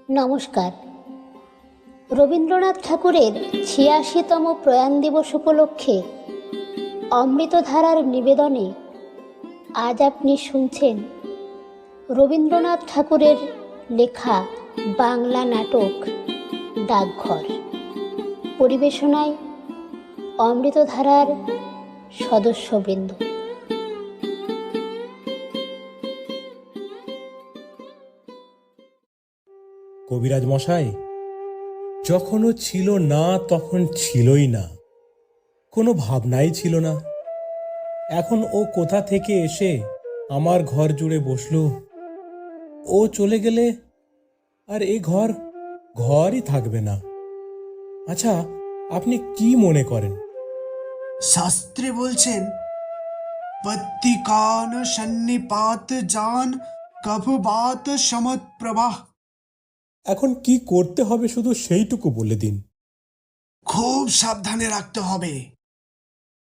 নমস্কার। রবীন্দ্রনাথ ঠাকুরের ৮৬তম প্রয়াণ দিবস উপলক্ষে অমৃতধারার নিবেদনে আজ আপনি শুনছেন রবীন্দ্রনাথ ঠাকুরের লেখা বাংলা নাটক ডাকঘর। পরিবেশনায় অমৃতধারার সদস্যবৃন্দ। কবিরাজ মশাই, যখনও ছিল না তখন ছিলই না, কোনো ভাবনাই ছিল না। এখন ও কোথা থেকে এসে আমার ঘর জুড়ে বসলো। ও চলে গেলে আর এ ঘরই থাকবে না। আচ্ছা, আপনি কি মনে করেন? শাস্ত্রে বলছেন, পত্তি কান সন্নিপাত জান কভ বাত সমত প্রবাহ। এখন কি করতে হবে শুধু সেইটুকু বলে দিন। খুব সাবধানে রাখতে হবে।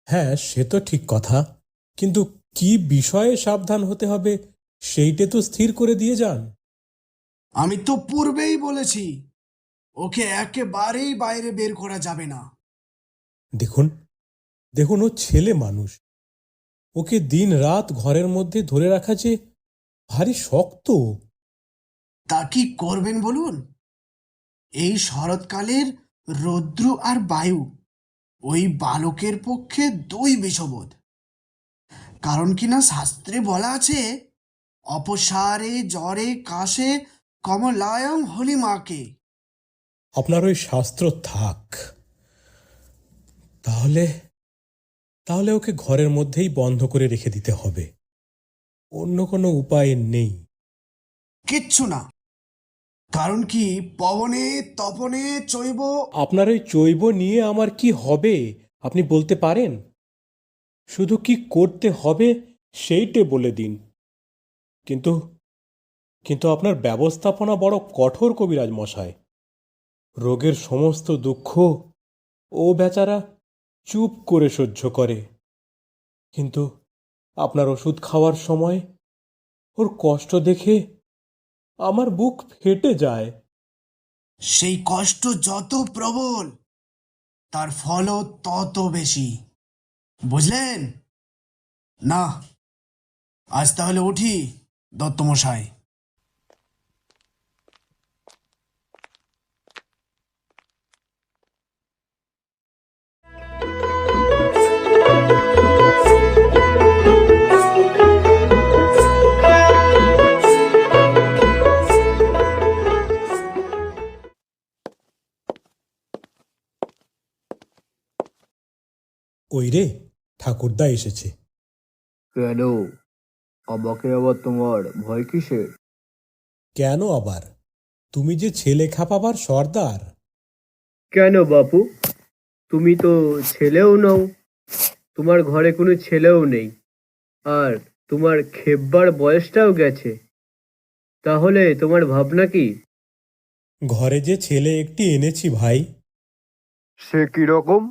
হ্যাঁ, সে তো ঠিক কথা, কিন্তু কি বিষয়ে সাবধান হতে হবে সেইটা তো স্থির করে দিয়ে যান। আমি তো পূর্বেই বলেছি, ওকে একেবারেই বাইরে বের করা যাবে না। দেখুন দেখুন, ও ছেলে মানুষ, ওকে দিন রাত ঘরের মধ্যে ধরে রাখা যে ভারী শক্ত। তা কি করবেন বলুন? এই শরৎকালের রৌদ্র আর বায়ু ওই বালকের পক্ষে দুই বিষবোধ। কারণ কিনা শাস্ত্রে বলা আছে, অপসারে জ্বরে কাশে কমলায়ং হলি মাকে। আপনার ওই শাস্ত্র থাক, তাহলে তাহলে ওকে ঘরের মধ্যেই বন্ধ করে রেখে দিতে হবে। অন্য কোনো উপায় নেই। কিচ্ছু না। কারণ কি, পবনে তপনে চৈব। আপনার ওই জৈব নিয়ে আমার কি হবে আপনি বলতে পারেন? শুধু কি করতে হবে সেইটে বলে দিন। কিন্তু কিন্তু আপনার ব্যবস্থাপনা বড় কঠোর কবিরাজ মশাই। রোগের সমস্ত দুঃখ ও বেচারা চুপ করে সহ্য করে, কিন্তু আপনার ওষুধ খাওয়ার সময় ওর কষ্ট দেখে আমার বুক ফেটে যায়। সেই কষ্ট যত প্রবল, তার ফলও তত বেশি। বুঝলেন না? আজ তাহলে উঠি দত্তমশাই। ওই রে, ঠাকুরদা এসেছে। কেন? আমাকে আবার তোমার ভয় কিসের? কেন আবার? তুমি যে ছেলে খাপাবার সর্দার। কেন বাপু? তুমি তো ছেলেও নও, তোমার ঘরে কোনো ছেলেও নেই, আর তোমার খেববার বয়সটাও গেছে। তাহলে তোমার ভাবনা কি? ঘরে যে ছেলে একটি এনেছি ভাই। সে কি রকম?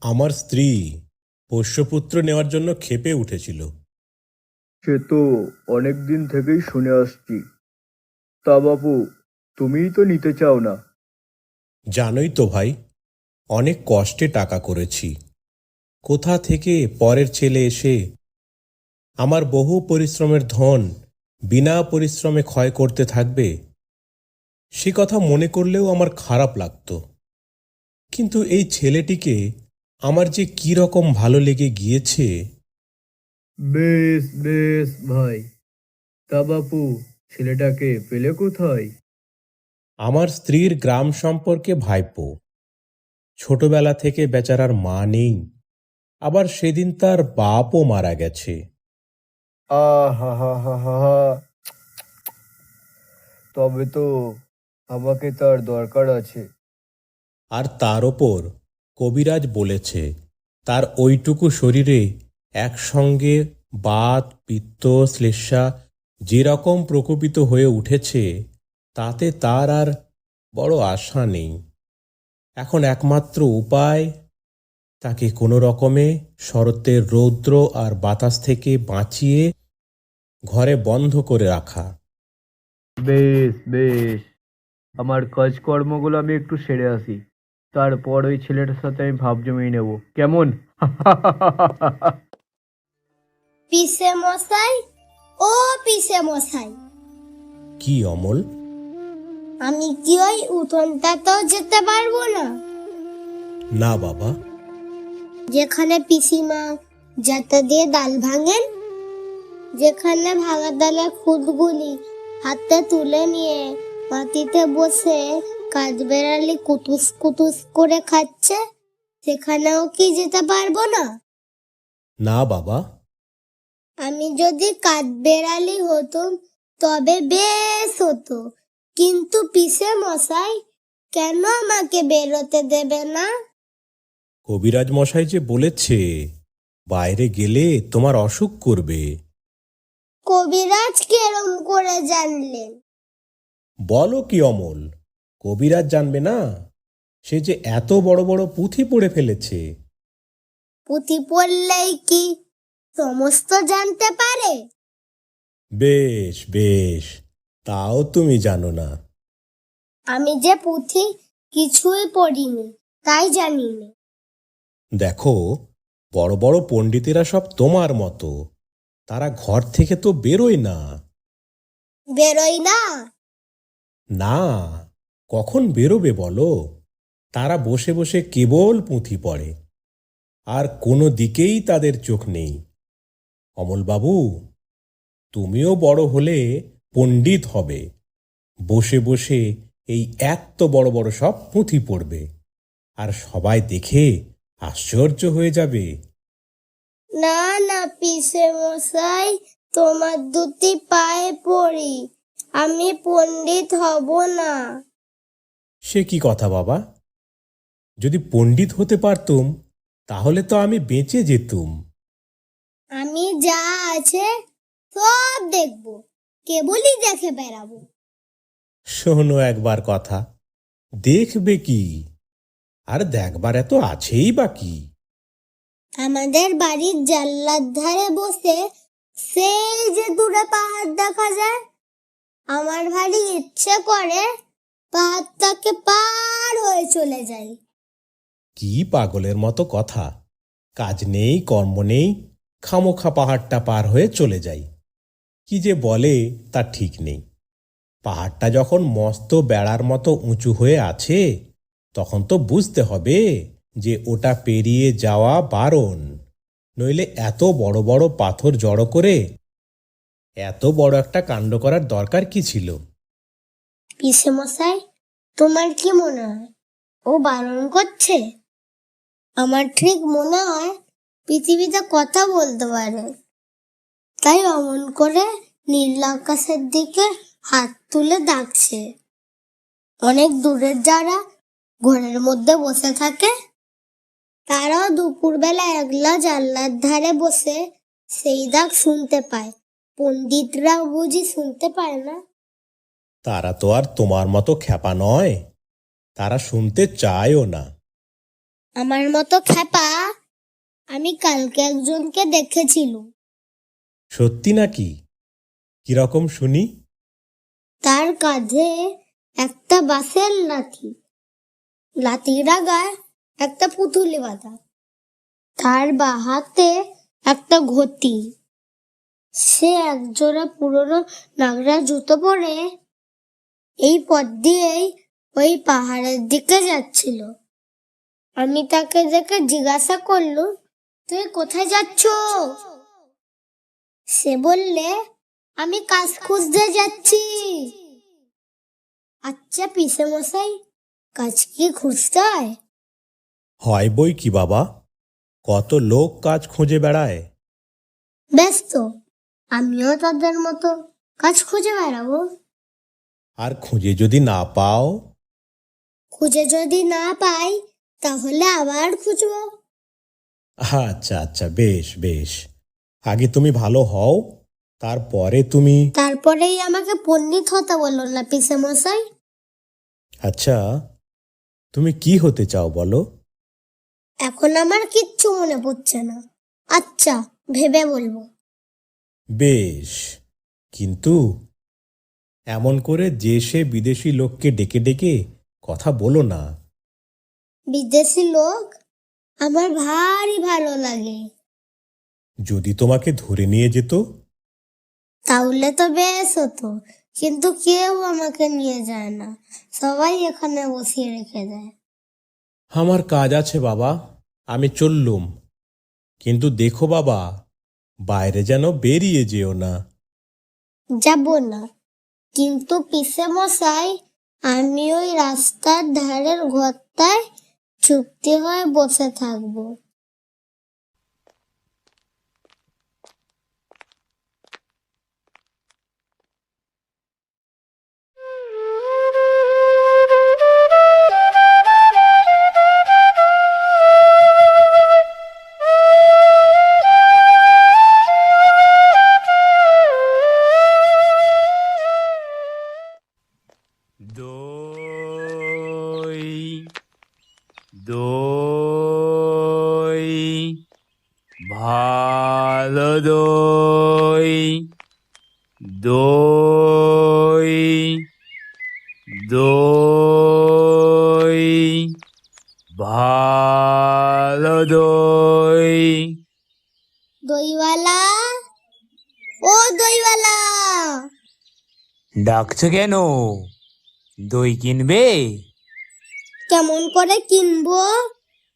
আমার স্ত্রী পোষ্যপুত্র নেওয়ার জন্য ক্ষেপে উঠেছিল। সে তো অনেক দিন থেকেই শুনে আসছি। তা বাপু, তুমিই তো নিতে চাও না। জানোই তো ভাই, অনেক কষ্টে টাকা করেছি। কোথা থেকে পরের ছেলে এসে আমার বহু পরিশ্রমের ধন বিনা পরিশ্রমে ক্ষয় করতে থাকবে, সে কথা মনে করলেও আমার খারাপ লাগতো। কিন্তু এই ছেলেটিকে আমার যে কি রকম ভালো লেগে গিয়েছে। বেশ বেশ ভাই, তা বাপু, ছেলেটাকে পেলে কোথায়? আমার স্ত্রীর গ্রাম সম্পর্কে ভাইপো। ছোটবেলা থেকে বেচারার মা নেই, আবার সেদিন তার বাপও মারা গেছে। আহা হা হা হা হা। তবে তো আমাকে তার দরকার আছে। আর তার ওপর কবিরাজ বলেছে, তার ওইটুকু শরীরে একসঙ্গে বাত পিত্ত শ্লেষ্মা যেরকম প্রকোপিত হয়ে উঠেছে, তাতে তার আর বড় আশা নেই। এখন একমাত্র উপায়, তাকে কোনো রকমে শরতের রৌদ্র আর বাতাস থেকে বাঁচিয়ে ঘরে বন্ধ করে রাখা। বেশ বেশ, আমার কাজকর্মগুলো আমি একটু সেরে আসি, তারপর ওই ছেলেটার সাথে আমি ভাব জমিয়ে নেব, কেমন? পিসে মশাই, ও পিসে মশাই, কি অমল? আমি কি ওই উঠোনটাতেও যেতে পারবো না? না বাবা। যেখানে পিসিমা যাতা দিয়ে ডাল ভাঙেন, যেখানে ভাঙা ডালের খুদগুলি হাতে তুলে নিয়ে মাটিতে বসে কাঠবেড়ালি কুতুস কুতুস করে খাচ্ছে, সেখানেও কি যেতে পারবো না? না বাবা। আমি যদি কাঠবেড়ালি হতুম তবে বেশ হতো, কিন্তু পিসে মশাই কেন আমাকে বেরোতে দেবে না? কবিরাজ মশাই যে বলেছে বাইরে গেলে তোমার অসুখ করবে। কবিরাজ কেরম করে জানলেন? বলো কি অমল, কবিরাজ জানবে না? সে যে এত বড় বড় পুঁথি পড়ে ফেলেছে। পুঁথি পড়লেই কি সমস্ত জানতে পারে? বেশ বেশ, তাও তুমি জানো না। আমি যে পুঁথি কিছুই পড়িনি, তাই জানি না। দেখো, বড় বড় পণ্ডিতেরা সব তোমার মতো, তারা ঘর থেকে তো বেরোয় না। বেরোই না? না, কখন বেরোবে বলো? তারা বসে বসে কেবল পুঁথি পড়ে, আর কোনো দিকেই তাদের চোখ নেই। অমলবাবু, তুমিও বড় হলে পণ্ডিত হবে, বসে বসে এই এত বড় বড় সব পুঁথি পড়বে, আর সবাই দেখে আশ্চর্য হয়ে যাবে। না না পিসে মশাই, তোমার দুটি পায়ে পড়ি, আমি পণ্ডিত হব না। সে কি কথা বাবা? যদি পণ্ডিত হতে পারতুম তাহলে তো আমি বেঁচে যেতুম। আমি যা আছে সব দেখবো, কেবলই দেখে বেড়াবো। শোনো একবার কথা, দেখবে কি? আর দেখবার এত আছেই বা কি? আমাদের বাড়ির জানলার ধারে বসে সেই যে দূরে পাহাড় দেখা যায়, আমার ভারী ইচ্ছে করে পাহাড়টাকে পার হয়ে চলে যাই। কি পাগলের মতো কথা! কাজ নেই, কর্ম নেই, খামোখা পাহাড়টা পার হয়ে চলে যাই। কি যে বলে তা ঠিক নেই। পাহাড়টা যখন মস্ত বেড়ার মতো উঁচু হয়ে আছে, তখন তো বুঝতে হবে যে ওটা পেরিয়ে যাওয়া বারণ। নইলে এত বড় বড় পাথর জড়ো করে এত বড় একটা কাণ্ড করার দরকার কি ছিল? পিসে মশাই, তোমার কি মনে হয় ও বারণ করছে? আমার ঠিক মনে হয় পৃথিবীতে কথা বলতে পারে, তাই অমন করে নীল আকাশের দিকে হাত তুলে ডাকছে। অনেক দূরের যারা ঘরের মধ্যে বসে থাকে, তারাও দুপুরবেলা একলা জানলার ধারে বসে সেই ডাক শুনতে পায়। পণ্ডিতরা বুঝি শুনতে পায় না? তারা তো আর তোমার মতো খ্যাপা নয়, তারা শুনতে চায়ও না। আমার মতো খ্যাপা? আমি কালকে একজনকে দেখেছিলুম। সত্যি নাকি? কিরকম শুনি? তার কাঁধে একটা বাঁশের লাঠি, লাঠির আগায় একটা পুতুলি বাঁধা, তার বাঁ হাতে একটা ঘটি। সে একজোড়া পুরনো নাগরা জুতো পরে এই পথ দিয়েই ওই পাহাড়ের দিকে যাচ্ছিল। আমি তাকে দেখে জিজ্ঞাসা করলুম, তুই কোথায় যাচ্ছ? সে বললে, আমি কাজ খুঁজতে যাচ্ছি। আচ্ছা পিসে মশাই, কাজ কি খুঁজতে হয়? হয় বই কি বাবা, কত লোক কাজ খুঁজে বেড়ায়। বেশ তো, আমিও তাদের মতো কাজ খুঁজে বেড়াবো। আর খুঁজে যদি না পাও? খুঁজে যদি না পাই, তাহলে আবার খুঁজবো। আচ্ছা আচ্ছা, বেশ বেশ, আগে তুমি ভালো হও, তারপরে তুমি। তারপরেই আমাকে পণ্ডিত হতে বললো না পিসে মশাই? আচ্ছা, তুমি কি হতে চাও বলো? এখন আমার কিচ্ছু মনে পড়ছে না। আচ্ছা, ভেবে বলবো। বেশ, কিন্তু এমন করে দেশে বিদেশি লোককে ডেকে ডেকে কথা বলো না। বিদেশি লোক আমার ভারী ভালো লাগে। যদি তোমাকে ধরে নিয়ে যেত? তাহলে তো বেশ হতো, কিন্তু কেউ আমাকে নিয়ে যায় না, সবাই এখানে বসিয়ে রেখে দেয়। আমার কাজ আছে বাবা, আমি চললুম। কিন্তু দেখো বাবা, বাইরে যেন বেরিয়ে যেও না। যাব না, কিন্তু পিসে মশাই, আমি ওই রাস্তার ধারের ঘরটায় চুপটি হয়ে বসে থাকবো। দই দই ভালো দই দই দই ভালো দই। দইওয়ালা, ও দইওয়ালা! ডাকছো কেন? দই কিনবে? কেমন করে কিনবো?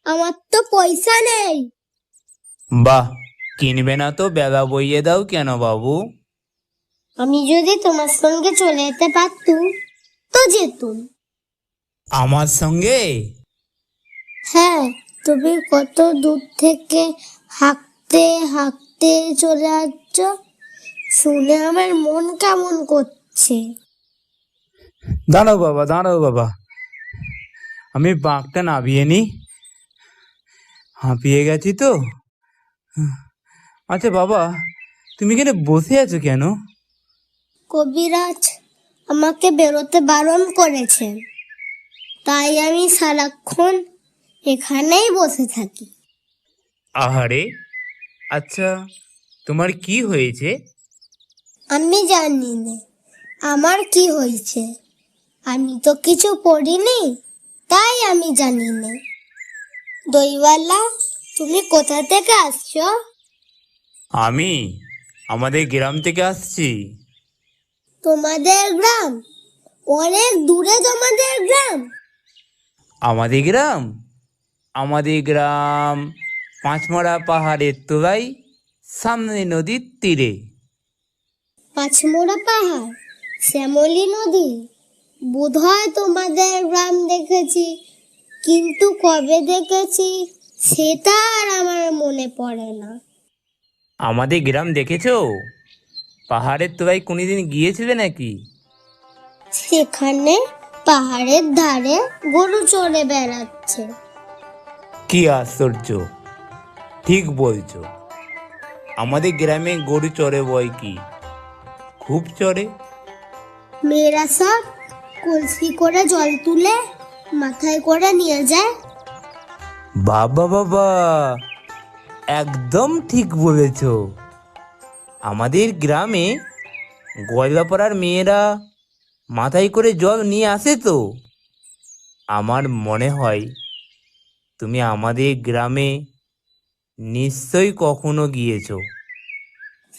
আমার তো পয়সা নেই। বাহ, কিনবে না তো বেলা বইয়ে দাও কেন বাবু? আমি যদি তোমার সঙ্গে চলে যেতে পারতুম তো যেতুম। আমার সঙ্গে? হ্যাঁ, তুমি কত দূর থেকে হাঁকতে হাঁকতে চলে আসছ, শুনে আমার মন কেমন করছে। দাঁড়াও বাবা, দাঁড়াও বাবা, আমি বাঁকটা নামিয়ে নি, হাঁপিয়ে গেছি তো। আচ্ছা বাবা, তুমি এখানে বসে আছো কেন? কবিরাজ আমাকে বেরোতে বারণ করেছেন, তাই আমি সারাক্ষণ এখানেই বসে থাকি। আহারে, আচ্ছা তোমার কি হয়েছে? আমি জানি না আমার কি হয়েছে, আমি তো কিছু পড়িনি, তাই আমি জানি না। দইওয়ালা, তুমি কোথা থেকে আসছো? আমি আমাদের গ্রাম থেকে আসছি। তোমাদের গ্রাম? অনেক দূরে তোমাদের গ্রাম? আমাদের গ্রাম? আমাদের গ্রাম পাঁচমরা পাহাড়ের তোলায়, সামনে নদীর তীরে। পাঁচমোড়া পাহাড়, শ্যামলী নদী, বোধহয় তোমাদের গ্রাম দেখেছি, কিন্তু কবে দেখেছি সেটা আর আমার মনে পড়ে না। আমাদের গ্রাম দেখেছো? পাহাড়ের তোলায় কোনোদিন গিয়েছিলে নাকি? সেখানে পাহাড়ের ধারে গরু চড়ে বেড়াচ্ছে। কি আশ্চর্য, ঠিক বলছো। আমাদের গ্রামে গরু চড়ে বয় কি, খুব চড়ে। মেয়েরা সব কলসি করে জল তুলে মাথায় করে নিয়ে যায়। বাবা বাবা, একদম ঠিক বলেছ। আমাদের গ্রামে গয়লাপাড়ার মেয়েরা মাথায় করে জল নিয়ে আসে তো। আমার মনে হয় তুমি আমাদের গ্রামে নিশ্চয়ই কখনো গিয়েছো।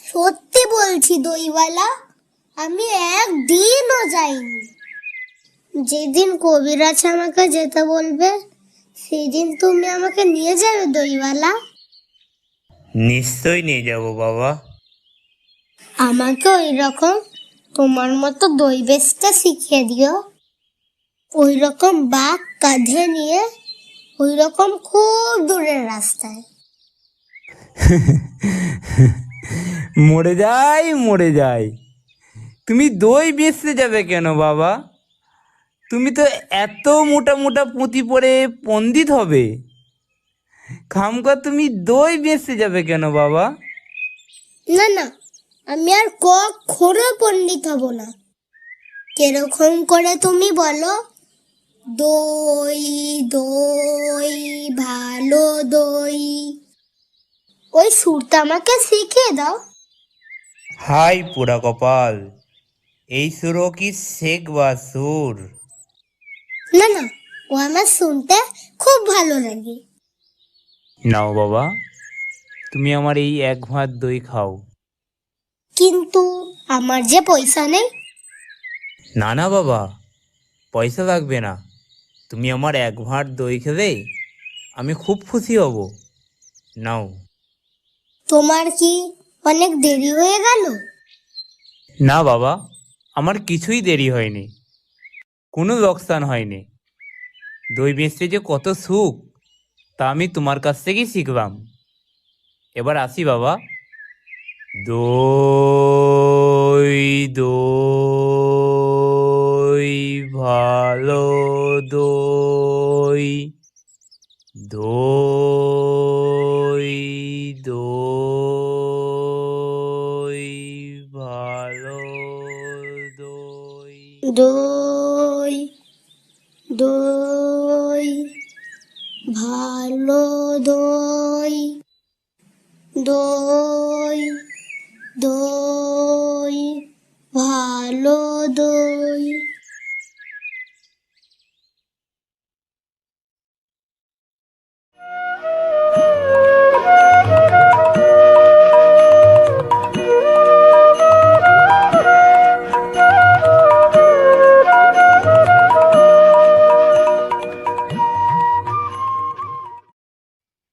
সত্যি বলছি দইওয়ালা, আমি একদিনও যাইনি। যেদিন কবিরাজ আমাকে যেতে বলবে সেদিন তুমি আমাকে নিয়ে যাবে দইওয়ালা? নিশ্চয়ই নিয়ে যাব বাবা। আমাকে ওই রকম তোমার মতো দই বেচতে শিখিয়ে দিও। ওই রকম বাঘ কাঁধে নিয়ে, ওই রকম খুব দূরের রাস্তায়। মরে যাই মরে যাই, তুমি দই বেচতে যাবে কেন বাবা? তুমি তো এত মোটা মোটা পুঁতি পরে পণ্ডিত হবে, খামকা তুমি দই বেচতে যাবে কেন বাবা? না না, আমি আর কখনো পণ্ডিত হব না। কিরকম করে তুমি বলো? দই দই ভালো দই, ওই সুরটা আমাকে শিখিয়ে দাও। হাই পোড়া কপাল, এই সুরও কি শেখ বা সুর? না না, ও আমার শুনতে খুব ভালো লাগে। নাও বাবা, তুমি আমার এই এক ভাত দই খাও। কিন্তু আমার যে পয়সা নেই। না না বাবা, পয়সা লাগবে না। তুমি আমার এক ভাঁড় দই খেলে আমি খুব খুশি হব। নাও। তোমার কি অনেক দেরি হয়ে গেল? না বাবা, আমার কিছুই দেরি হয়নি, কোনো লোকসান হয়নি। দই বেচতে যে কত সুখ তা আমি তোমার কাছ থেকেই শিখলাম। এবার আসি বাবা। দই দই ভালো দই, দই দই ভালো দই। দই দই ভালো দই, দই দই ভালো দই।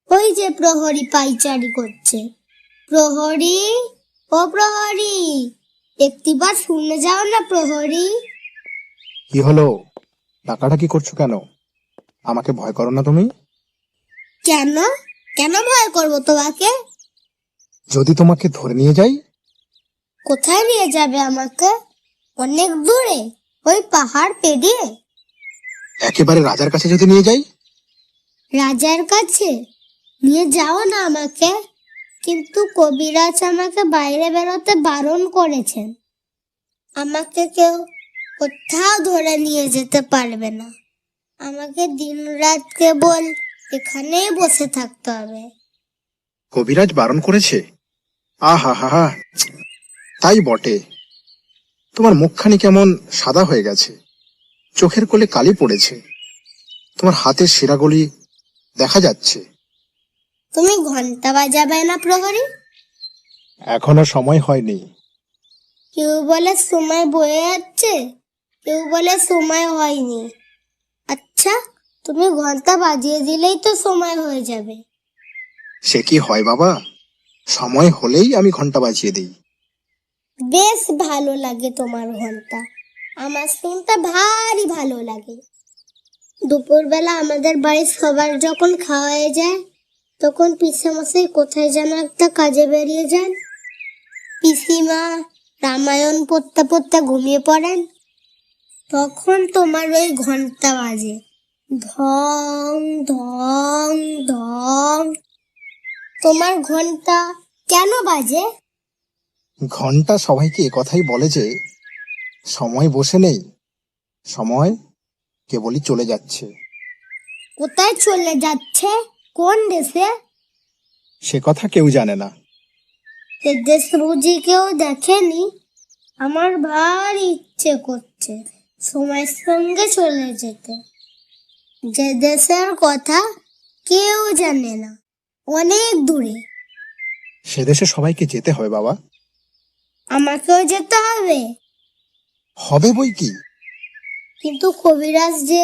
ওই যে প্রহরী পাইচারি করছে। প্রহরী, ও প্রহরী, একটিবার শুনে যাও না প্রহরী। কি হলো? ডাকাডাকি করছো কেন? আমাকে ভয় করো না তুমি? কেন? কেন ভয় করবো তোমাকে? যদি তোমাকে ধরে নিয়ে যাই? কোথায় নিয়ে যাবে আমাকে? অনেক দূরে, ওই পাহাড় পেরিয়ে? একেবারে রাজার কাছে যদি নিয়ে যাই? রাজার কাছে নিয়ে যাও না আমাকে, কিন্তু কবিরাজ আমাকে বাইরে বেরোতে বারণ করেছেন। আমাকে কেউ কোথাও ধরে নিয়ে যেতে পারবে না। আমাকে দিনরাত কেবল এখানেই বসে থাকতে হবে। কবিরাজ বারণ করেছে? আহা হা হা, তাই বটে। তোমার মুখখানি কেমন সাদা হয়ে গেছে, চোখের কোলে কালি পড়েছে, তোমার হাতের শিরাগুলি দেখা যাচ্ছে। তুমি ঘন্টা বাজাবে না প্রহরী? এখনো সময় হয়নি। কেউ বলে সময় বয়ে যাচ্ছে, কেউ বলে সময় হয়নি। আচ্ছা, তুমি ঘন্টা বাজিয়ে দিলেই তো সময় হয়ে যাবে। সে কি হয় বাবা? সময় হলেই আমি ঘন্টা বাজিয়ে দিই। বেশ ভালো লাগে তোমার ঘন্টা, আমার শুনতে ভারী ভালো লাগে। দুপুরবেলা আমাদের বাড়ির সবার যখন খাওয়া হয়ে যায়, তখন পিসেমশাই কোথায় যেন একটা কাজে বেরিয়ে যান। পিসিমা রামায়ণ পড়তে পড়তে ঘুমিয়ে পড়েন। তখন তোমার ওই ঘন্টা বাজে, ঢং ঢং ঢং। তোমার ঘন্টা কেন বাজে? ঘন্টা সবাইকে একথাই বলে যে সময় বসে নেই, সময় কেবলই চলে যাচ্ছে। কোথায় চলে যাচ্ছে? কোন দেশে? সে কথা কেউ জানে না। সে দেশ বুঝি কেউ দেখেনি? আমার ভারী ইচ্ছে করছে সময়ের সঙ্গে চলে যেতে, যে দেশের কথা কেউ জানে না, অনেক দূরে। সে দেশে সবাইকে যেতে হবে বাবা। আমাকেও যেতে হবে। হবে বই কি। কিন্তু কবিরাজ যে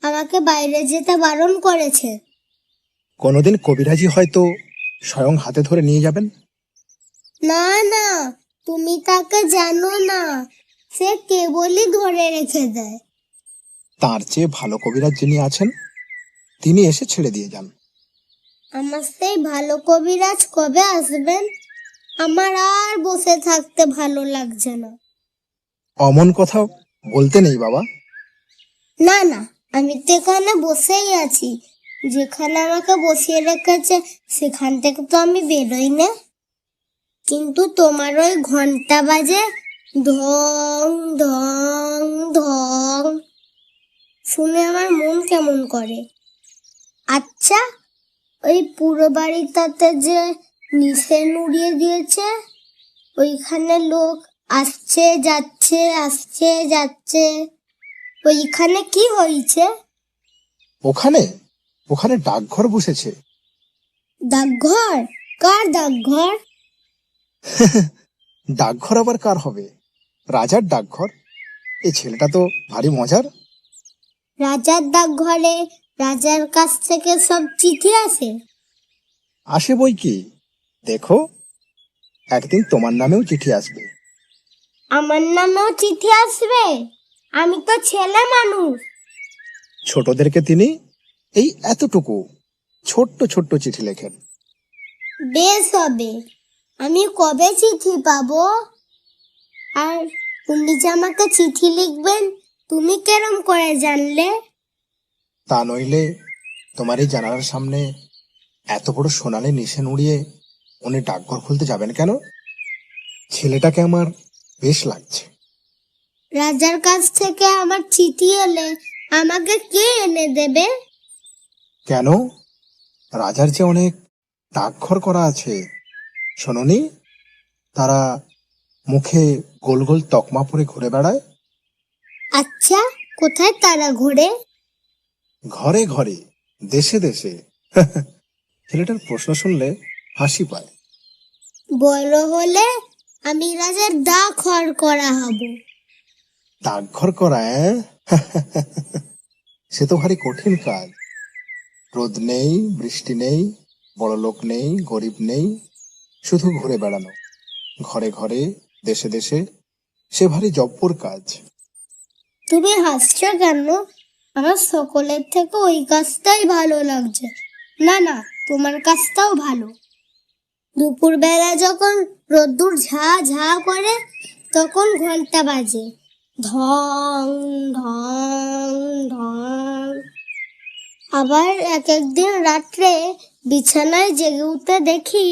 আমাকে বাইরে যেতে বারণ করেছে। কোনোদিন কবিরাজি হয়তো স্বয়ং হাতে ধরে নিয়ে যাবেন। না না, তুমি তাকে জানো না, সে কেবলই ধরে রেখে দেয়। তার চেয়ে ভালো কবিরাজ যিনি আছেন তিনি এসে ছেড়ে দিয়ে যান। আমার সেই ভালো কবিরাজ কবে আসবেন? আমার আর বসে থাকতে ভালো লাগছে না। অমন কথা বলতে নেই বাবা। না না, আমি তো এখানে বসেই আছি। যেখানে আমাকে বসিয়ে রেখেছে সেখান থেকে তো আমি বেরোই না। কিন্তু তোমার ওই ঘন্টা বাজে ঢং ঢং ঢং, শুনে আমার মন কেমন করে। আচ্ছা, ওই পুরো বাড়িটাতে যে নিশান উড়িয়ে দিয়েছে, ওইখানে লোক আসছে যাচ্ছে আসছে যাচ্ছে। ওইখানে কি হয়েছে? ওখানে ওখানে ডাকঘর বসেছে। ডাকঘর? কার ডাকঘর? ডাকঘর আবার কার হবে? রাজার ডাকঘর। এই ছেলেটা তো ভারী মজার। রাজার ডাকঘরে রাজার কাছ থেকে সব চিঠি আসে? আসে বই কি, দেখো একদিন তোমার নামেও চিঠি আসবে। আমার নামেও চিঠি আসবে? আমি তো ছেলে মানুষ। ছোটদেরকে তিনি এই এতটুকু ছোট্ট ছোট্ট চিঠি লেখেন। বেশ হবে। আমি কবে চিঠি পাবো? আর উনি যে আমাকে চিঠি লিখবেন, তুমি কেরম করে জানলে? তা নইলে তোমার এই জানালার সামনে এত বড় সোনালি নিশান উড়িয়ে উনি ডাকঘর খুলতে যাবেন কেন? ছেলেটাকে আমার বেশ লাগছে। রাজার কাছ থেকে আমার চিঠি এলে আমাকে কে এনে দেবে? কেন? রাজার যে অনেক ডাকঘর করা আছে, শোনোনি? তারা মুখে গোল গোল তকমা পরে ঘুরে বেড়ায়। আচ্ছা, কোথায় তারা ঘোরে? ঘরে ঘরে, দেশে দেশে। ছেলেটার প্রশ্ন শুনলে হাসি পায়। বড় হলে আমি রাজার ডাকঘর করা হব। ডাকঘর করা, সে তো ভারী কঠিন কাজ। রোদ নেই, বৃষ্টি নেই, বড় লোক নেই, গরিব নেই, শুধু ঘুরে বেড়ানো ঘরে ঘরে, দেশে দেশে। সে ভারী জব্বর কাজ। তুমি হাসছো কেন? আমার সকলের থেকে ওই কাজটাই ভালো লাগছে। না না, তোমার কাজটাও ভালো। দুপুর বেলা যখন রোদ্দুর ঝা ঝা করে, তখন ঘন্টা বাজে ঢং ঢং ঢং। আবার এক একদিন রাত্রে বিছানায় জেগে উঠতে দেখি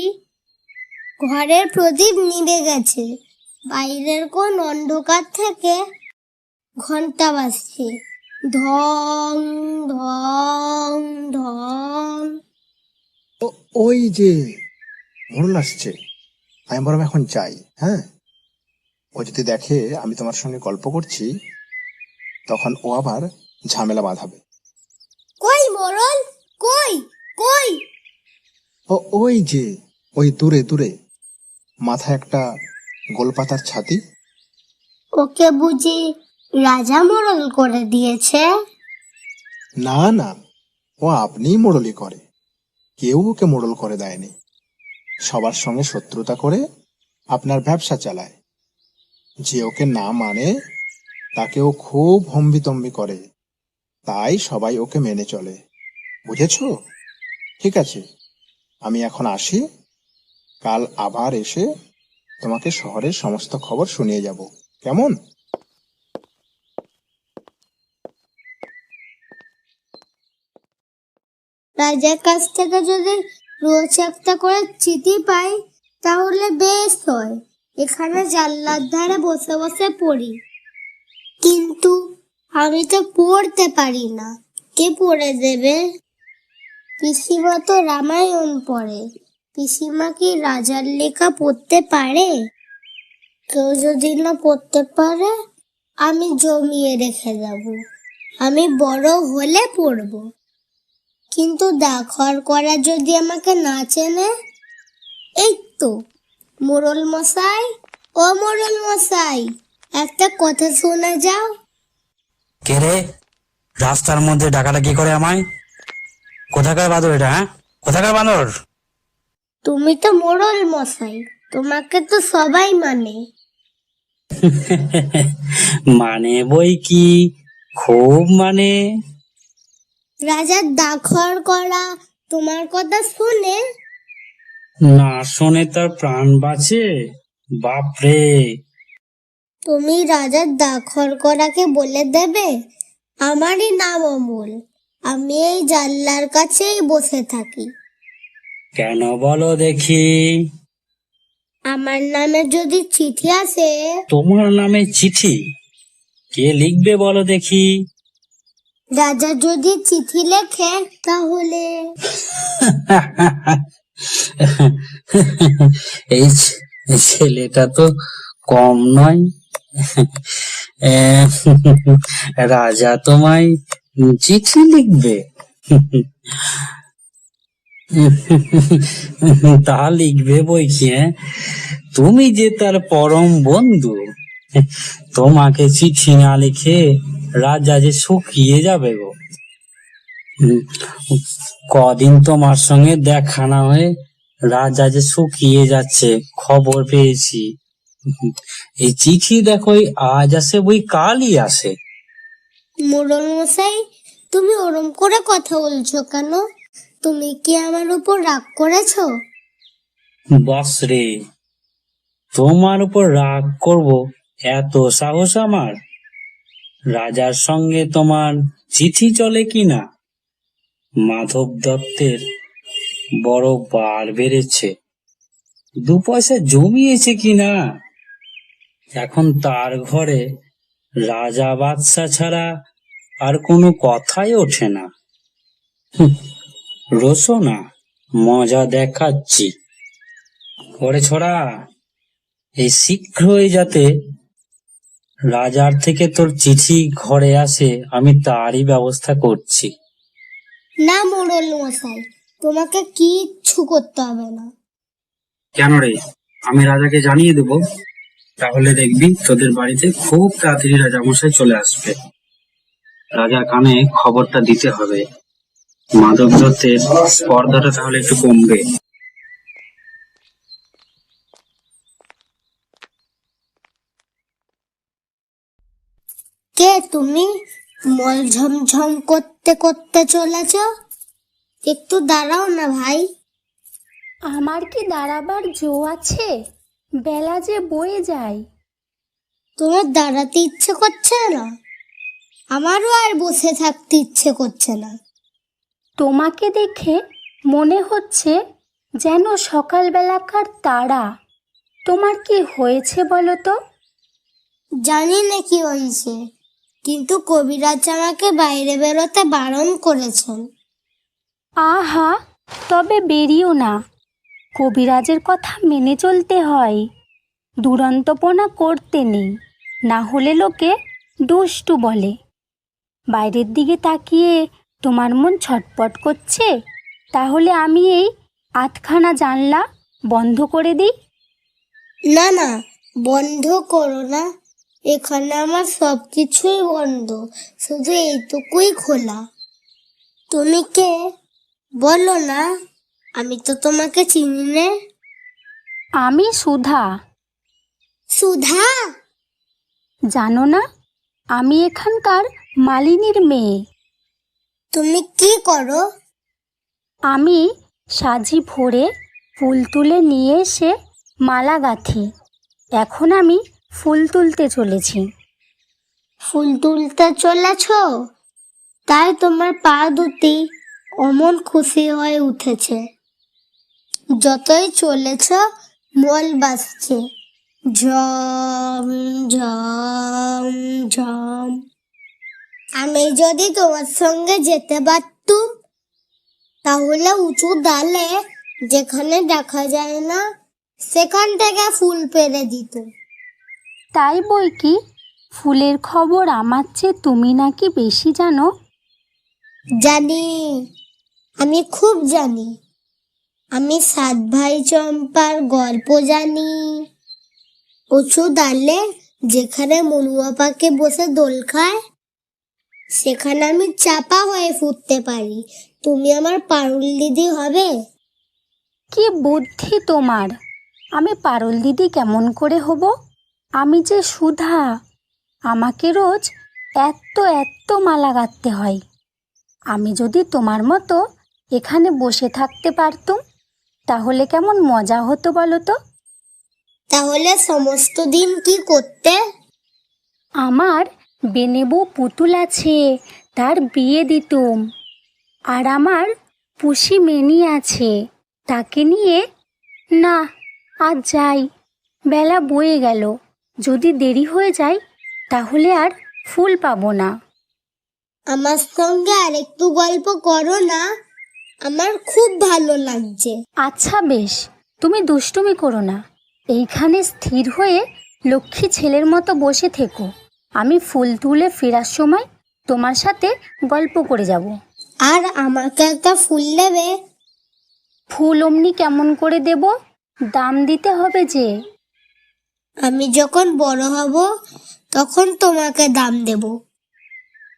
ঘরের প্রদীপ নিভে গেছে। বাইরের কোন অন্ধকার থেকে ঘন্টা বাজছে ঢং ঢং ঢং। ওই যে মোড়ল আসছে, আমি বরং এখন যাই। হ্যাঁ, ও যদি দেখে আমি তোমার সঙ্গে গল্প করছি, তখন ও আবার ঝামেলা বাঁধাবে। কই মোড়ল? কই কই? ওই যে, ওই দূরে দূরে, মাথায় একটা গোলপাতার ছাতি। ওকে বুঝি রাজা মোড়ল করে দিয়েছে? না না, ও আপনিই মোড়লি করে, কেউ ওকে মোড়ল করে দেয়নি। সবার সঙ্গে শত্রুতা করে আপনার ব্যবসা চালায়। যে ওকে না মানে তাকে ও খুব হম্বিতম্বি করে, তাই সবাই ওকে মেনে চলে। বুঝেছো? ঠিক আছে, আমি এখন আসি। কাল আবার এসে তোমাকে শহরের সমস্ত খবর শুনিয়ে যাব, কেমন? রাজার কাছ থেকে যদি রোজ একটা করে চিঠি পাই তাহলে বেশ হয়। এখানে জানলার ধারে বসে বসে পড়ি। কিন্তু আমি তো পড়তে পারি না, কে পড়ে দেবে? পিসিমা তো রামায়ণ পড়ে। পিসিমা কি রাজার লেখা পড়তে পারে? কেউ যদি না পড়তে পারে, আমি জমিয়ে রেখে যাব। আমি বড় হলে পড়বো। কিন্তু ডাকঘর করা যদি আমাকে না চেনে? এই তো মোড়ল মশাই, ও মোড়ল মশাই, একটা কথা শোনা যাও। কে রে? রাস্তার মধ্যে ডাকাডাকি করে আমায়? কোথাকার বাঁদর এটা? হ্যাঁ, কোথাকার বাঁদর? তুমি তো মোড়ল মশাই, তোমাকে তো সবাই মানে। মানে বই কি, খুব মানে। রাজার ডাকঘর করা তোমার কথা শুনে না শোনে তার প্রাণ বাঁচে? বাপরে! তুমি রাজার ডাকঘর করাকে বলে দেবে আমারই নাম অমল। আমি এই জানলার কাছেই বসে থাকি। কেন বলো দেখি? আমার নামে যদি চিঠি আসে। তোমার নামে চিঠি? কে লিখবে বলো দেখি? রাজা যদি চিঠি লেখে তাহলে এই ছেলেটা তো কম নয়। রাজা তোমায় চিঠি লিখবে? তা লিখবে বই কি, তুমি যে তার পরম বন্ধু। তোমাকে চিঠি না লিখে রাজা যে শুকিয়ে যাবে গো। উম, কদিন তোমার সঙ্গে দেখা না হয়ে রাজা যে শুকিয়ে যাচ্ছে খবর পেয়েছি। এই চিঠি দেখো, আজ আসে বই কালই আসে। মোড়ল মশাই, তুমি ওরম করে কথা বলছো কেন? তুমি কি আমার উপর রাগ করেছো? বস রে, তোমার উপর রাগ করব এত সাহস আমার? রাজার সঙ্গে তোমার চিঠি চলে কিনা? মাধব দত্তের বড় বার বেড়েছে, 2 পয়সা জমিয়েছে কিনা? এখন তার ঘরে রাজা বাদশা ছাড়া আর কোনো কথাই ওঠে না। রোশনা, মজা দেখাচ্ছি। ওরে ছোড়া, এই শীঘ্রই যাতে রাজার থেকে তোর চিঠি ঘরে আসে, আমি তারই ব্যবস্থা করছি। না মোড়ল মশাই, তোমাকে কিচ্ছু করতে হবে না। কেন রে? আমি রাজাকে জানিয়ে দেবো, তাহলে দেখবি তোদের বাড়িতে খুব তাড়াতাড়ি রাজামশাই চলে আসবে। রাজার কানে খবরটা দিতে হবে, মাধব দত্তের স্পর্ধাটা তাহলে একটু কমবে। কে তুমি? মল ঝমঝম করতে করতে চলেছ? একটু দাঁড়াও না ভাই। আমার কি দাঁড়াবার জো আছে? বেলা যে বয়ে যায়। তোমার দাঁড়াতে ইচ্ছে করছে না? আমারও আর বসে থাকতে ইচ্ছে করছে না। তোমাকে দেখে মনে হচ্ছে যেন সকালবেলাকার তারা। তোমার কি হয়েছে বলো তো? জানি না কি হয়েছে, কিন্তু কবিরাজ আমাকে বাইরে বেরোতে বারণ করেছেন। আহা, তবে বেরিও না। কবিরাজের কথা মেনে চলতে হয়, দুরন্তপনা করতে নেই, না হলে লোকে দুষ্টু বলে। বাইরের দিকে তাকিয়ে তোমার মন ছটপট করছে, তাহলে আমি এই আধখানা জানলা বন্ধ করে দিই। না না, বন্ধ করো না। এখানে আমার সব কিছুই বন্ধ, শুধু এইটুকুই খোলা। তুমি কে বলো না? আমি তো তোমাকে চিনি না। আমি সুধা। সুধা? জানো না, আমি এখানকার মালিনীর মেয়ে। তুমি কি করো? আমি সাজি ভরে ফুল তুলে নিয়ে এসে মালা গাঁথি। এখন আমি ফুল তুলতে চলেছি। ফুল তুলতে চলেছ? তাই তোমার পা দুটি অমন খুশি হয়ে উঠেছে। যতই চলেছ মল বাজছে, ঝম ঝম ঝম। আমি যদি তোমার সঙ্গে যেতে পারতুম, তাহলে উঁচু ডালে যেখানে দেখা যায় না সেখান থেকে ফুল পেড়ে দিত। তাই বই কি, ফুলের খবর আমার চেয়ে তুমি নাকি বেশি জানো? জানি, আমি খুব জানি। আমি 7 ভাই চম্পার গল্প জানি। উঁচু ডালে যেখানে মনুয়া পাখি বসে দোল খায়, সেখানে আমি চাপা হয়ে ফুটতে পারি। তুমি আমার পারুল দিদি হবে? কি বুদ্ধি তোমার! আমি পারুল দিদি কেমন করে হব? আমি যে সুধা, আমাকে রোজ এত এত মালা গাঁথতে হয়। আমি যদি তোমার মতো এখানে বসে থাকতে পারতুম, তাহলে কেমন মজা হতো বলো তো? তাহলে সমস্ত দিন কি করতে? আমার বেনেবু পুতুল আছে, তার বিয়ে দিতুম। আর আমার পুষি মেনি আছে, তাকে নিয়ে। না, আজ যাই, বেলা বয়ে গেল। যদি দেরি হয়ে যায় তাহলে আর ফুল পাবো না। আমার সঙ্গে আরেকটু গল্প করো না, আমার খুব ভালো লাগছে। আচ্ছা বেশ, তুমি দুষ্টুমি করো না। এইখানে স্থির হয়ে লক্ষ্মী ছেলের মতো বসে থেকো, আমি ফুল তুলে ফেরার সময় তোমার সাথে গল্প করে যাব। আর আমাকে একটা ফুল দেবে? ফুল অমনি কেমন করে দেব, দাম দিতে হবে যে। আমি যখন বড় হব তখন তোমাকে দাম দেব।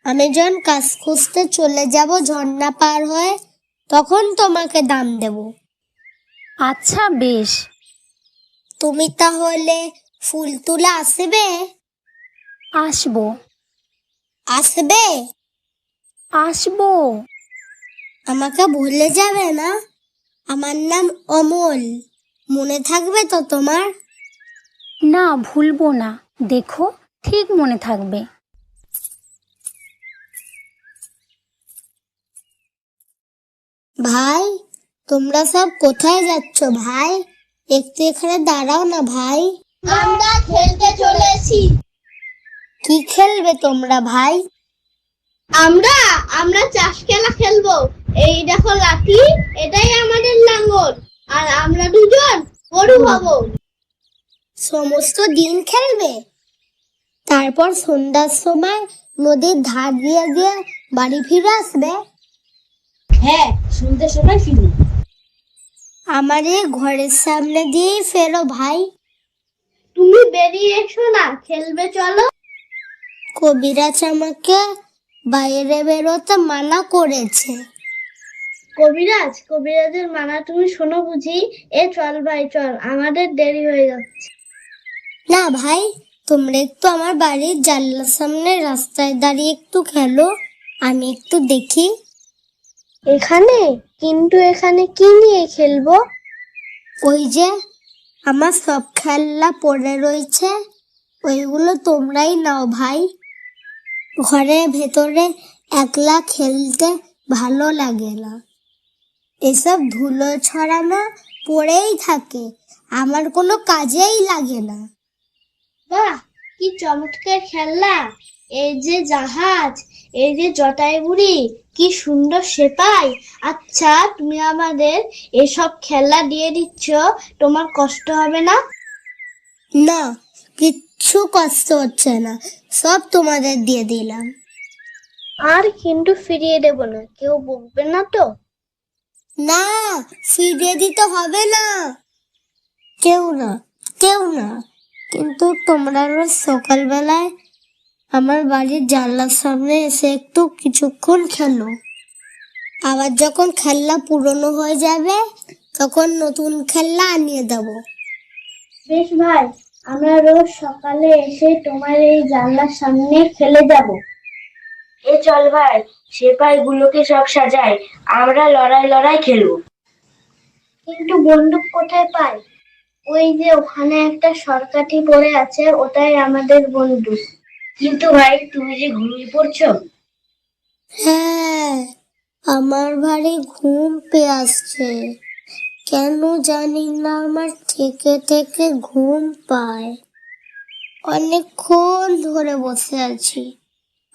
আমি যখন কাজ খুঁজতে চলে যাব ঝর্ণা পার হয়ে, তখন তোমাকে দাম দেব। আচ্ছা বেশ। তুমি তাহলে ফুল তুলে আসবে? আসবো। আসবে? আসবো। আমাকে ভুলে যাবে না? আমার নাম অমল, মনে থাকবে তো তোমার? না, ভুলবো না, দেখো ঠিক মনে থাকবে। ভাই, তোমরা সব কোথায় যাচ্ছ ভাই? একটু এখানে দাঁড়াও না ভাই। আমরা খেলতে চলেছি। কি খেলবে তোমরা ভাই? আমরা আমরা চাষ খেলা খেলবো। এই দেখো লাঠি, এটাই আমাদের লাঙ্গল, আর আমরা দুজন গরু হব। সমস্ত দিন খেলবে? তারপর সন্ধ্যার সময় নদীর ধার দিয়ে দিয়ে বাড়ি ফিরে আসবে? হ্যাঁ, সন্ধ্যার সময় ফিরি। আমার এই ঘরের সামনে দিয়েই ফেরো ভাই। তুমি বেরিয়ে এসো না, খেলবে চলো। কবিরাজ আমাকে বাইরে বেরোতে মানা করেছে। কবিরাজের মানা তুমি শোনো বুঝি? চল ভাই চল, আমাদের দেরি হয়ে যাচ্ছে। না ভাই, তোমরা একটু আমার বাড়ির জানলার সামনে রাস্তায় দাঁড়িয়ে একটু খেলো, আমি একটু দেখি। এখানে? কিন্তু এখানে কি নিয়ে খেলবো? ওই যে আমার সব খেলনা পড়ে রয়েছে, ওইগুলো তোমরাই নাও ভাই। ঘরের ভেতরে একলা খেলতে ভালো লাগে না, এসব ধুলো ছড়ানো পড়েই থাকে, আমার কোনো কাজেই লাগে না। বাহ, কি চমৎকার খেলনা! এই যে জাহাজ, এই যে জটাই বুড়ি, কি সুন্দর সেপাই। আচ্ছা, তুমি আমাদের এসব খেলনা দিয়ে দিচ্ছ, তোমার কষ্ট হবে না? না, কিচ্ছু কষ্ট হচ্ছে না, সব তোমাদের দিয়ে দিলাম। আর কিন্তু ফিরিয়ে দেব না, কেউ বকবে না তো? না, ফিরিয়ে দিতে হবে না। কেউ না, কেউ না। কিন্তু তোমরা রোজ সকালবেলায় আমার বাড়ির জানলার সামনে এসে একটু কিছুক্ষণ খেলো, আবার যখন খেলনা পুরনো হয়ে যাবে তখন নতুন খেলনা আনিয়ে দেবো। বেশ ভাই, আমরা রোজ সকালে এসে তোমার এই জানলার সামনে খেলে যাব। চল ভাই, সেপাই গুলোকে সব সাজাই, আমরা লড়াই খেলবো। কিন্তু বন্দুক কোথায় পাই? ওই যে ওখানে একটা সরকাঠি পড়ে আছে, ওটাই আমাদের বন্দুক। কিন্তু ভাই, তুমি যে ঘুমিয়ে পড়ছো। হ্যাঁ, আমার ভারী ঘুম পেয়ে আসছে, কেন জানি না আমার থেকে থেকে ঘুম পায়। অনেকক্ষণ ধরে বসে আছি,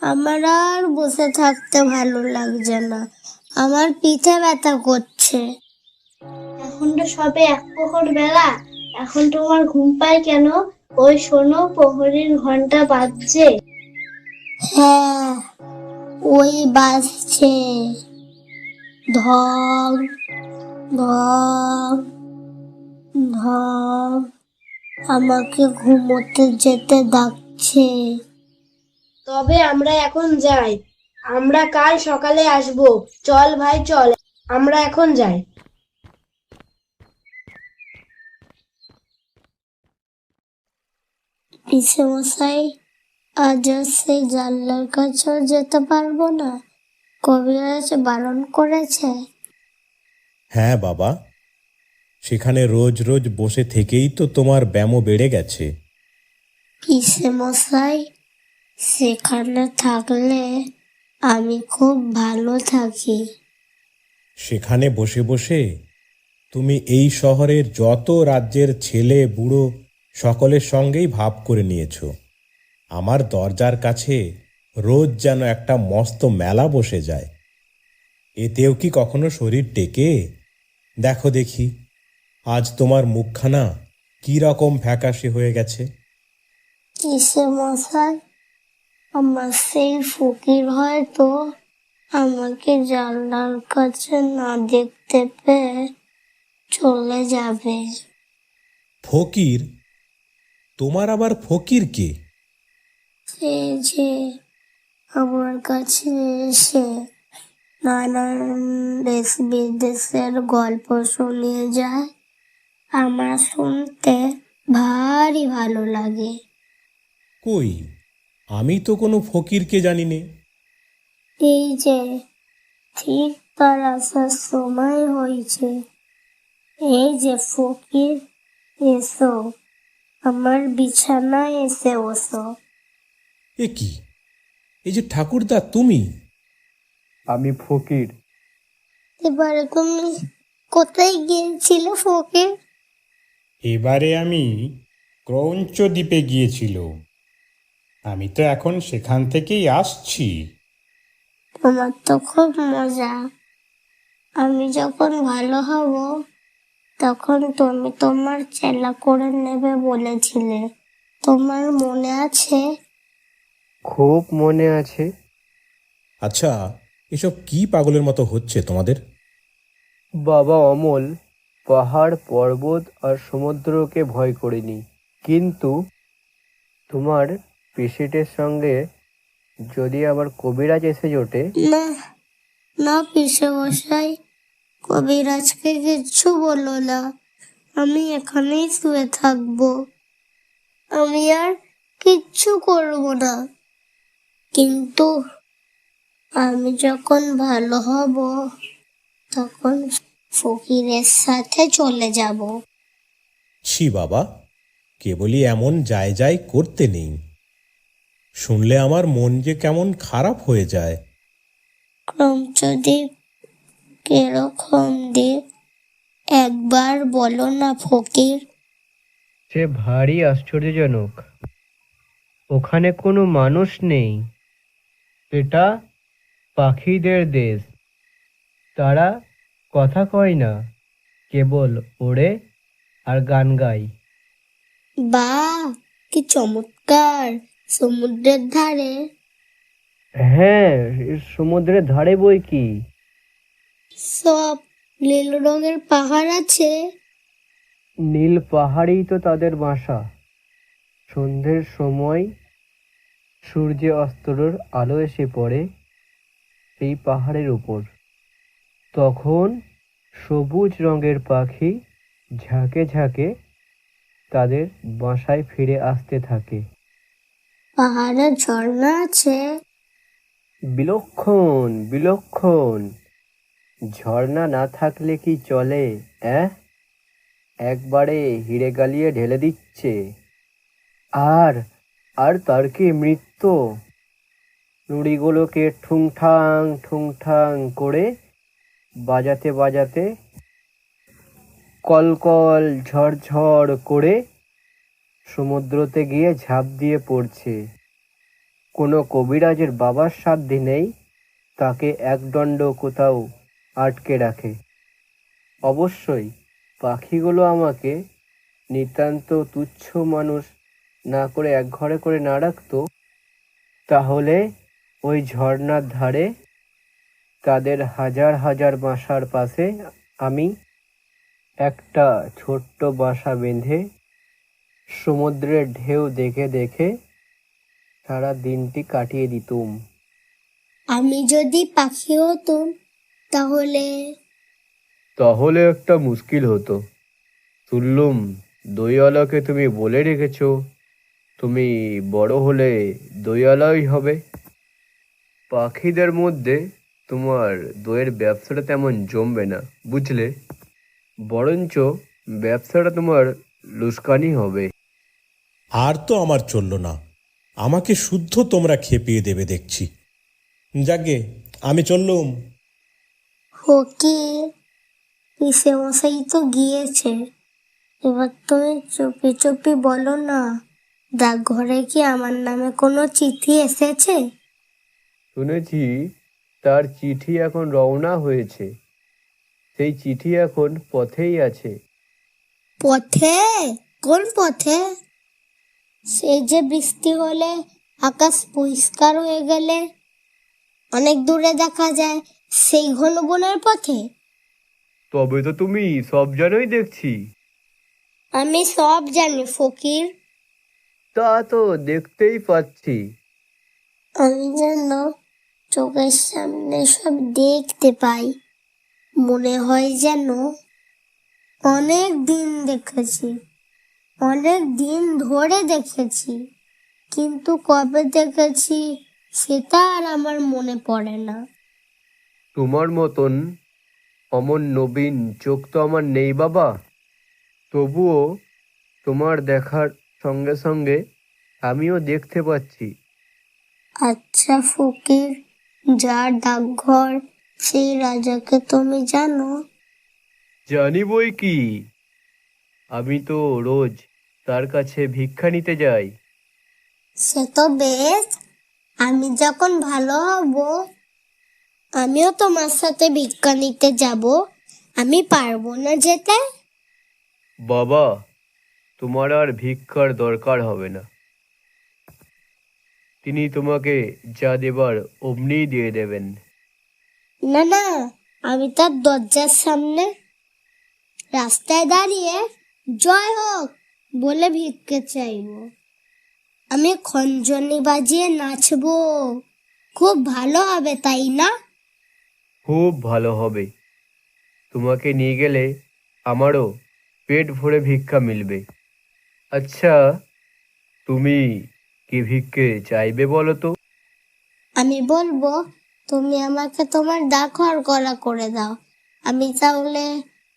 আমার আর বসে থাকতে ভালো লাগছে না, আমার পিঠে ব্যথা করছে। এখন তো সবে 1 প্রহর বেলা, এখন তোমার ঘুম পায় কেন? ওই শোনো, প্রহরীর ঘন্টা বাজছে। হ্যাঁ, ওই বাজছে, ঢং ঢং ঢং, আমাকে ঘুমোতে যেতে ডাকছে। তবে আমরা এখন যাই, আমরা কাল সকালে আসবো। চল ভাই চল, আমরা এখন যাই। পিসেমশাই, আজ আর সেই জানলার কাছেও যেতে পারবো না, কবিরাজ বারণ করেছে। হ্যাঁ বাবা, সেখানে রোজ রোজ বসে থেকেই তো তোমার ব্যামো বেড়ে গেছে। পিসেমশাই, সেখানে থাকলে আমি খুব ভালো থাকি। সেখানে বসে বসে তুমি এই শহরের যত রাজ্যের ছেলে বুড়ো সকলের সঙ্গেই ভাব করে নিয়েছ। আমার দরজার কাছে রোজ যেন একটা মস্ত মেলা বসে যায়। এতেও কি কখনো শরীর টেকে? দেখো দেখি, আজ তোমার মুখখানা কি রকম ফ্যাকাশে হয়ে গেছে। কিসে মশাই, আমার সেই ফকির হয়তো আমাকে জানলার কাছে না দেখতে পেয়ে চলে যাবে। ফকির? তোমার আবার ফকির কে? সে যে আমার কাছে এসে নানান দেশ বিদেশের গল্প শুনিয়ে যায়, আমার শুনতে ভারী ভালো লাগে। কই, আমি তো কোনো ফকিরকে জানি নে। এই যে ঠিক তার আসার সময় হয়েছে। এই যে ফকির, এসো, আমার বিছানায় এসে বসো। এ কি, এই যে ঠাকুরদা তুমি? আমি ফকির। এবারে তুমি কোথায় গিয়েছিলে ফকির? এবারে আমি ক্রৌঞ্চ দ্বীপে গিয়েছিল। আমি তো এখন সেখান থেকেই আসছি। তোমার তো খুব মজা। আমি যখন ভালো হব তখন তুমি তোমার চেলা করে নেবে বলেছিলে, তোমার মনে আছে? খুব মনে আছে। আচ্ছা, এসব কি পাগলের মতো হচ্ছে তোমাদের? বাবা অমল পাহাড় পর্বত আর সমুদ্রকে ভয় করেনি, কিন্তু তোমার পেশেন্টের সঙ্গে যদি আবার কবিরাজ এসে জোটে। না না পিসে মশাই, কবিরাজকে কিচ্ছু বলো না। আমি এখানেই শুয়ে থাকবো। আমি আর কিচ্ছু করব না। কিন্তু আমি যখন ভালো হব তখন ফকিরের সাথে চলে যাব। ছি বাবা, কেবলই এমন যায় যায় করতে নেই। শুনলে আমার মন যে কেমন খারাপ হয়ে যায়। ক্রমচদ্বীপ কিরকম দ্বীপ, একবার বলো না ফকির। সে ভারী আশ্চর্যজনক। ওখানে কোনো মানুষ নেই। এটা পাখিদের দেশ। তারা কথা কয় না, কেবল ওড়ে আর গান গায়। বাহ, কি চমৎকার! সমুদ্রের ধারে? হ্যাঁ, সমুদ্রের ধারে বই কি। সব নীল রঙের পাহাড় আছে? নীল পাহাড়ই তো তাদের বাসা। সন্ধ্যের সময় সূর্য অস্তরের আলো এসে পড়ে এই পাহাড়ের উপর। তখন সবুজ রঙের পাখি ঝাঁকে ঝাঁকে তাদের বাসায় ফিরে আসতে থাকে। পাহাড়ে ঝর্ণা আছে? বিলক্ষণ বিলক্ষণ। ঝর্ণা না থাকলে কি চলে? একবারে হিরে গালিয়ে ঢেলে দিচ্ছে। আর আর তার কি মৃত্যু! নুড়িগুলোকে ঠুংঠাং ঠুংঠাং করে বাজাতে বাজাতে কলকল ঝড়ঝড় করে সমুদ্রতে গিয়ে ঝাঁপ দিয়ে পড়ছে। কোনো কবিরাজের বাবার সাধ্যি নেই তাকে একদণ্ড কোথাও আটকে রাখে। অবশ্যই পাখিগুলো আমাকে নিতান্ত তুচ্ছ মানুষ না করে একঘরে করে না রাখতো, তাহলে ওই ঝর্ণার ধারে তাদের হাজার হাজার বাসার পাশে আমি একটা ছোট্ট বাসা বেঁধে সমুদ্রের ঢেউ দেখে দেখে সারা দিনটি কাটিয়ে দিতুম। আমি যদি পাখি হতুম তাহলে? তাহলে একটা মুশকিল হতো। শুনলুম দইওয়ালাকে তুমি বলে রেখেছো তুমি বড় হলে দইওয়ালাই হবে। পাখিদের মধ্যে তোমার দইয়ের ব্যবসাটা তেমন জমবে না, বুঝলে? বরঞ্চ ব্যবসাটা তোমার লুস্কানি হবে। আর তো আমার চলল না, আমাকে শুদ্ধ তোমরা খেপিয়ে দেবে দেখছি। যাগে, আমি চললুম। ফকির, পিসে মশাই তো গিয়েছে। এবার তুমি চুপি চুপি বলো না, ডাকঘরে কি আমার নামে কোনো চিঠি এসেছে? শুনেছি তার চিঠি এখন রওনা হয়েছে। সেই চিঠি এখন পথেই আছে। পথে? কোন পথে? সেই যে বৃষ্টি হলে আকাশ পরিষ্কার হয়ে গেলে অনেক দূরে দেখা যায় সেই ঘন বনের পথে। তবে তো তুমি সব জানোই দেখছি। আমি সব জানি ফকির। তা তো দেখতেই পাচ্ছি। আমি যেন চোখের সামনে সব দেখতে পাই, মনে হয় যেন অনেক দিন দেখেছি, অনেক দিন ধরে দেখেছি, কিন্তু কবে দেখেছি সেটা আর আমার মনে পড়ে না। তোমার মতন অমন নবীন চোখ তো আমার নেই বাবা, তবুও তোমার দেখার সঙ্গে সঙ্গে আমিও দেখতে পাচ্ছি। আচ্ছা ফকির, যার ডাকঘর সেই রাজাকে তুমি জানো? জানি বই কি, আমি তো রোজ তার কাছে ভিক্ষা নিতে যাই। সে তো বেশ, আমি যখন ভালো হব আমিও তোমার সাথে ভিক্ষা নিতে যাব। আমি পারবো না যেতে। বাবা, তোমার আর ভিক্ষার দরকার হবে না, তিনি তোমাকে যা দেবার অমনিই দিয়ে দেবেন। না না, আমি তার দরজার সামনে রাস্তায় দাঁড়িয়ে জয় হোক বলে ভিক্ষে চাইবো। আমি খঞ্জনি বাজিয়ে নাচবো, খুব ভালো হবে তাই না? খুব ভালো হবে, তোমাকে নিয়ে গেলে আমারও পেট ভরে ভিক্ষা মিলবে। আচ্ছা, তুমি কি ভিক্ষে চাইবে বলো তো? আমি বলবো তুমি আমাকে তোমার ডাকঘর গলা করে দাও। আমি তাহলে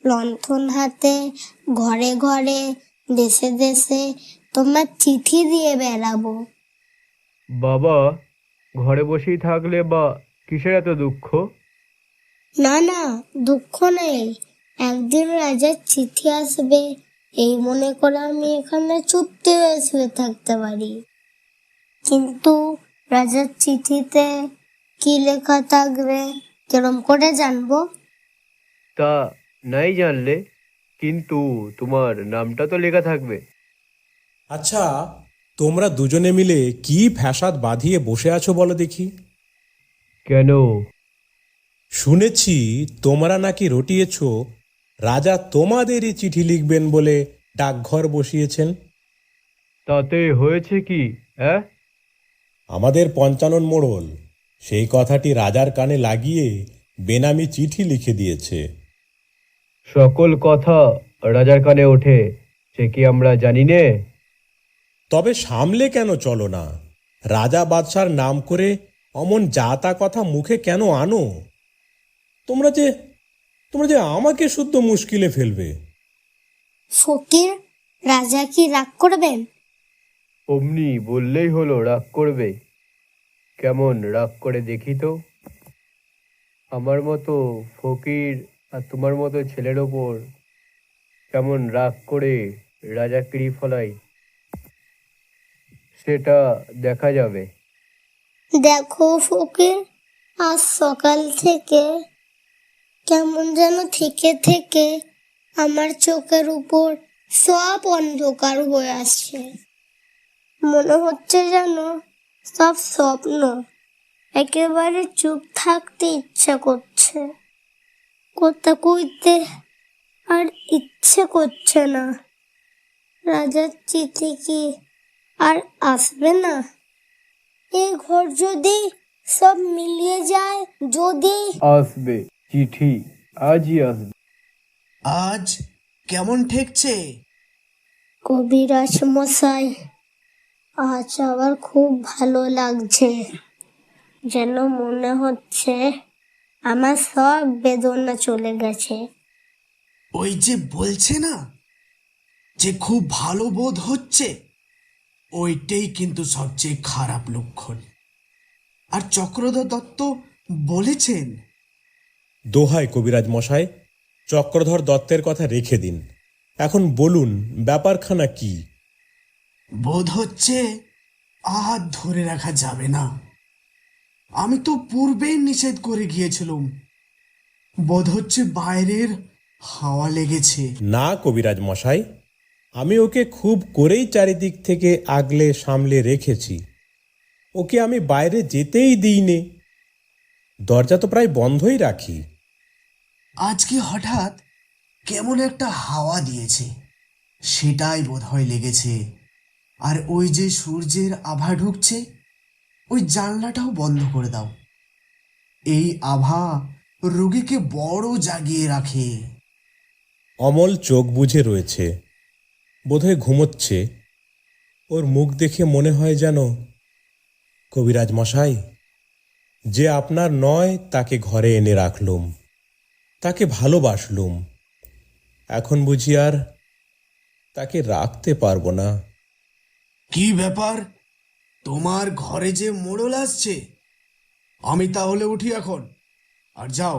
লণ্ঠন হাতে ঘরে ঘরে দেশে দেশে তোমার চিঠি দিয়ে বেড়াবো। বাবা, ঘরে বসেই থাকলে বা কিসের এত দুঃখ? না না, দুঃখ নেই, একদিন রাজার চিঠি আসবে এই মনে করে আমি এখানে চুপটি হয়ে শুয়ে থাকতে পারি। কিন্তু রাজার চিঠিতে কি লেখা থাকবে কিরম করে জানবো? তা নাই জানলে, কিন্তু তোমার নামটা তো লেখা থাকবে। আচ্ছা, তোমরা দুজনে মিলে কি ফ্যাসাদ বাঁধিয়ে বসে আছো বলো দেখি। কেন? শুনেছি তোমরা নাকি রটিয়েছ রাজা তোমাদেরই চিঠি লিখবেন বলে ডাকঘর বসিয়েছেন। তাতে হয়েছে কি? হ্যাঁ, আমাদের পঞ্চানন মোড়ল সেই কথাটি রাজার কানে লাগিয়ে বেনামি চিঠি লিখে দিয়েছে। সকল কথা রাজার কানে ওঠে সে কি আমরা জানি নে? তবে সামলে কেন চলো না? রাজা বাদশার নাম করে অমন যাতা কথা মুখে কেন আনো? তোমরা যে আমাকে শুদ্ধ মুশকিলে ফেলবে। ফকির, রাজা কি রাগ করবেন? অমনি বললেই হলো রাগ করবে? কেমন রাগ করে দেখি তো। আমার মতো ফকির আর তোমার মতো ছেলের ওপর কেমন রাগ করে রাজাগিরি ফলাই সেটা দেখা যাবে। দেখো ফকির, আজ সকাল থেকে কেমন যেন থেকে থেকে আমার চোখের উপর সব অন্ধকার হয়ে আসছে। মনে হচ্ছে যেন সব স্বপ্ন। একেবারে চুপ থাকতে ইচ্ছা করছে, কথা কইতে আর ইচ্ছে করছে না। রাজার চিঠি কি আর আসবে না? এই ঘর যদি সব মিলিয়ে যায়, যদি আসবে, চিঠি আজই আসবে। আজ কেমন ঠেকছে? কবিরাজ মশাই, আজ আবার খুব ভালো লাগছে, যেন মনে হচ্ছে আমার সব বেদনা চলে গেছে। ওই যে বলছে না যে খুব ভালো বোধ হচ্ছে, ওইটাই কিন্তু সবচেয়ে খারাপ লক্ষণ। আর চক্রধর দত্ত বলেছেন। দোহাই কবিরাজ মশাই, চক্রধর দত্তের কথা রেখে দিন। এখন বলুন ব্যাপারখানা কি? বোধ হচ্ছে আর ধরে রাখা যাবে না। আমি তো পূর্বেই নিষেধ করে গিয়েছিলাম। বোধ হচ্ছে বাইরের হাওয়া লেগেছে। না কবিরাজ মশাই, আমি ওকে খুব করেই চারিদিক থেকে আগলে সামলে রেখেছি। ওকে আমি বাইরে যেতেই দিইনি, দরজা তো প্রায় বন্ধই রাখি। আজকে হঠাৎ কেমন একটা হাওয়া দিয়েছে, সেটাই বোধহয় লেগেছে। আর ওই যে সূর্যের আভা ঢুকছে, ওই জানলাটাও বন্ধ করে দাও। এই আভা রোগীকে বড় জাগিয়ে রাখে। অমল চোখ বুজে রয়েছে, বোধহয় ঘুমোচ্ছে। ওর মুখ দেখে মনে হয় যেন, কবিরাজ মশাই, যে আপনার নয় তাকে ঘরে এনে রাখলুম, তাকে ভালোবাসলুম, এখন বুঝি আর তাকে রাখতে পারবো না। কি ব্যাপার, তোমার ঘরে যে মোড়ল আসছে? আমি তাহলে উঠি এখন, আর যাও,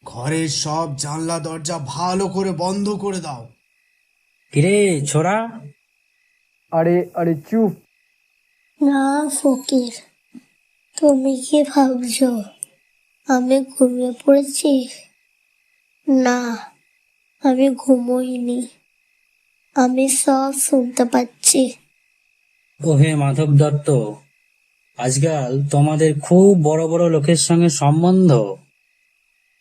ঘরের সব জানলা দরজা ভালো করে বন্ধ করে দাও। কিরে ছোড়া, আরে আরে চুপ! না ফকির, তুমি কি ভাবছো আমি ঘুমিয়ে পড়েছি? না, আমি ঘুমোইনি, আমি সব শুনতে পাচ্ছি। ওহে মাধব দত্ত, আজকাল তোমাদের খুব বড় বড় লোকের সঙ্গে সম্বন্ধ।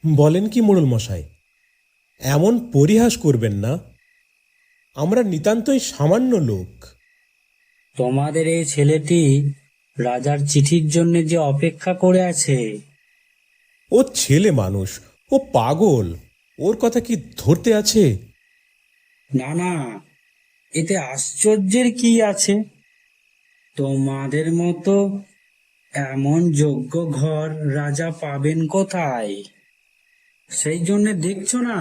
বলেন কি মোড়ল মশাই, এমন পরিহাস করবেন না, আমরা নিতান্তই সামান্য লোক। তোমাদের এই ছেলেটি রাজার চিঠির জন্য যে অপেক্ষা করে আছে। ও ছেলে মানুষ, ও পাগল, ওর কথা কি ধরতে আছে? না না, এতে আশ্চর্যের কি আছে? তোমাদের মতো এমন যোগ্য ঘর রাজা পাবেন কোথায়? সেই জন্য দেখছো না,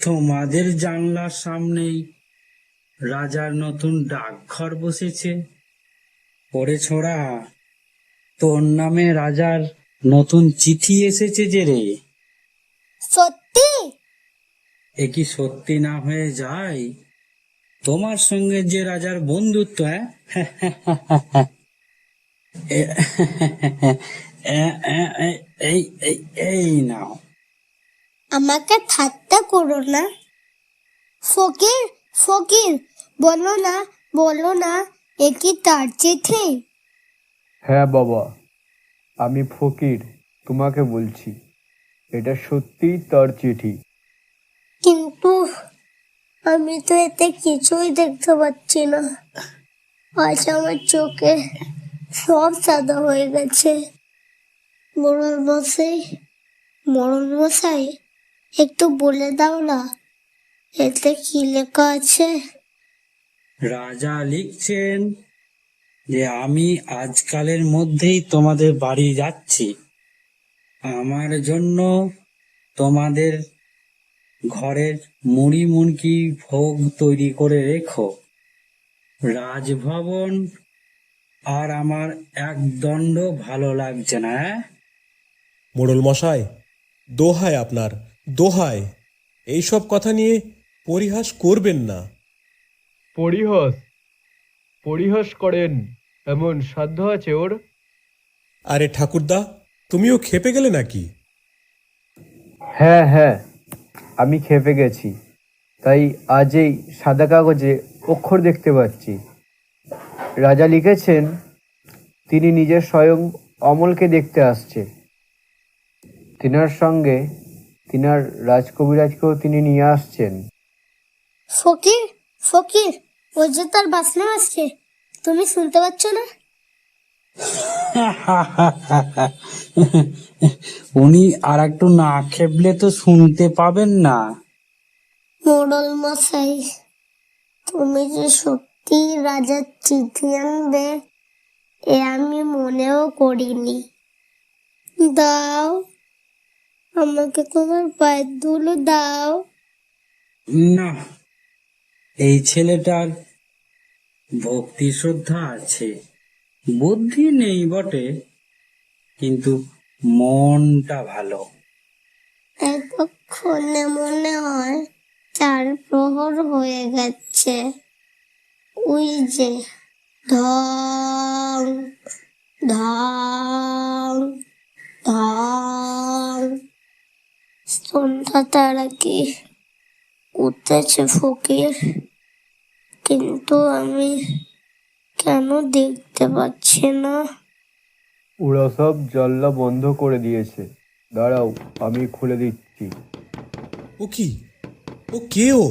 তোমাদের জানলার সামনেই রাজার নতুন ডাকঘর বসেছে। পরে ছোড়া, তোর নামে রাজার নতুন চিঠি এসেছে যে রে। সত্যি? এ কি সত্যি না হয়ে যায়? তোমার সঙ্গে যে রাজার বন্ধুত্ব, এই এই এই নাও। আমাকে ঠাট্টা করো না ফকির, ফকির, বলো না, বলো না, এ কি তার চিঠি? হ্যাঁ বাবা, আমি ফকির, তোমাকে বলছি, এটা সত্যিই তার চিঠি। কিন্তু আমি তো এতে কিছুই দেখতে পাচ্ছি না। আজ আমার চোখে সব সাদা হয়ে গেছে। মোড়ল মশাই, মোড়ল মশাই, একটু বলে দাও না, এতে কি লেখা আছে? রাজা লিখছেন যে আমি আজকালের মধ্যেই তোমাদের বাড়ি যাচ্ছি। আমার জন্য তোমাদের ঘরের মুড়ি মুনকি ভোগ তৈরি করে রেখো। রাজভবন আর আমার একদণ্ড ভালো লাগছে না। মোড়ল মশাই, দোহায় আপনার, দোহায়, এইসব কথা নিয়ে পরিহাস করবেন না। পরিহাস? পরিহাস করেন এমন সাধ্য আছে ওর? আরে ঠাকুরদা, তুমিও খেপে গেলে নাকি? হ্যাঁ হ্যাঁ, আমি খেপে গেছি, তাই আজ এই সাদা কাগজে অক্ষর দেখতে পাচ্ছি। রাজা লিখেছেন তিনি নিজের স্বয়ং অমলকে দেখতে আসছে। তিনার সঙ্গে তিনার রাজকবিরাজকেও তিনি নিয়ে আসছেন। ফকির, ফকির, ওই যে তার বাসনা আসছে, তুমি শুনতে পাচ্ছ না? উনি আর একটু না খেপলে তো শুনতে পাবেন না। মোড়ল মশাই, তুমি যে সত্যি রাজার চিঠি আনবে, এ আমি মনেও করিনি। দাও, আমাকে তোমার পায়ের ধুলো দাও। না, এই ছেলেটার ভক্তি শ্রদ্ধা আছে, বুদ্ধি নেই বটে, কিন্তু মনটা ভালো। এতক্ষণে মনে হয় 4 প্রহর হয়ে গেছে। ওই যে ঢং ঢং ঢং, সন্ধ্যা তারা কি উঠেছে ফকির? কিন্তু আমি কেন দেখতে পাচ্ছি না? ওরা সব জানলা বন্ধ করে দিয়েছে। দাঁড়াও, আমি খুলে দিচ্ছি। ও কি? ও কে ও?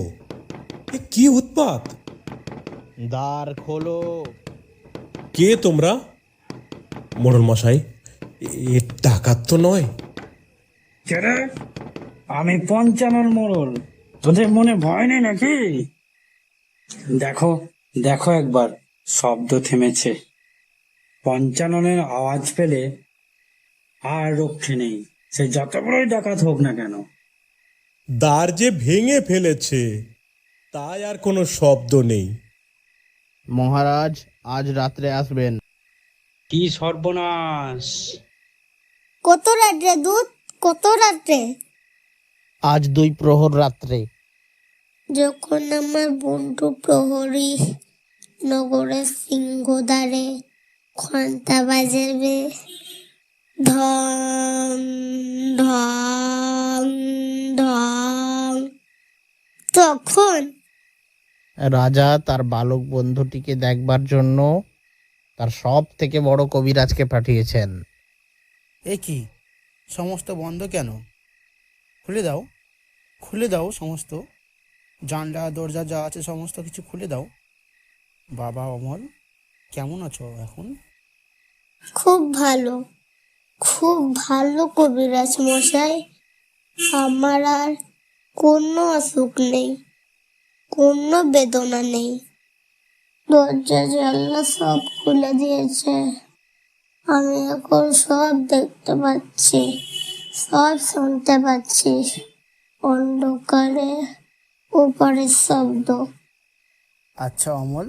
এ কি উৎপাত? দ্বার খোলো। কে তোমরা? মোড়ল মশাই, এ ডাকাত তো নয়। ছেড়ে, আমি পঞ্চানন মোড়ল। তোদের মনে ভয় নেই নাকি? দেখো দেখো একবার, শব্দ থেমেছে। পঞ্চাননের আওয়াজ পেলে আর রক্ষে নেই, সে যত বড়ই ডাকাত হোক না কেন। দ্বার যে ভেঙে ফেলেছে, তাই আর কোনো শব্দ নেই। মহারাজ আজ রাত্রে আসবেন। কি সর্বনাশ! কত রাত্রে দুধ, কত রাত্রে? আজ 2 প্রহর রাত্রে। যখন আমার বন্ধু প্রহরী নগরের সিংহদ্বারে ঘন্টা বাজাবে, ঢং ঢং ঢং, তখন রাজা তার বালক বন্ধুটিকে দেখবার জন্য তার সব থেকে বড় কবিরাজকে পাঠিয়েছেন। এ কি, সমস্ত বন্ধ কেন? খুলে দাও, খুলে দাও সমস্ত জানলা দরজা যা আছে সমস্ত কিছু খুলে দাও। বাবা অমল, কেমন আছো এখন? খুব ভালো, খুব ভালো কবিরাজ মশাই। আমার আর কোনো অসুখ নেই, কোনো বেদনা নেই। দরজা জানলা সব খুলে দিয়েছে। আমি এখন সব দেখতে পাচ্ছি, সব শুনতে পাচ্ছি। অন্ধকারে উপরের শব্দ। আচ্ছা অমল,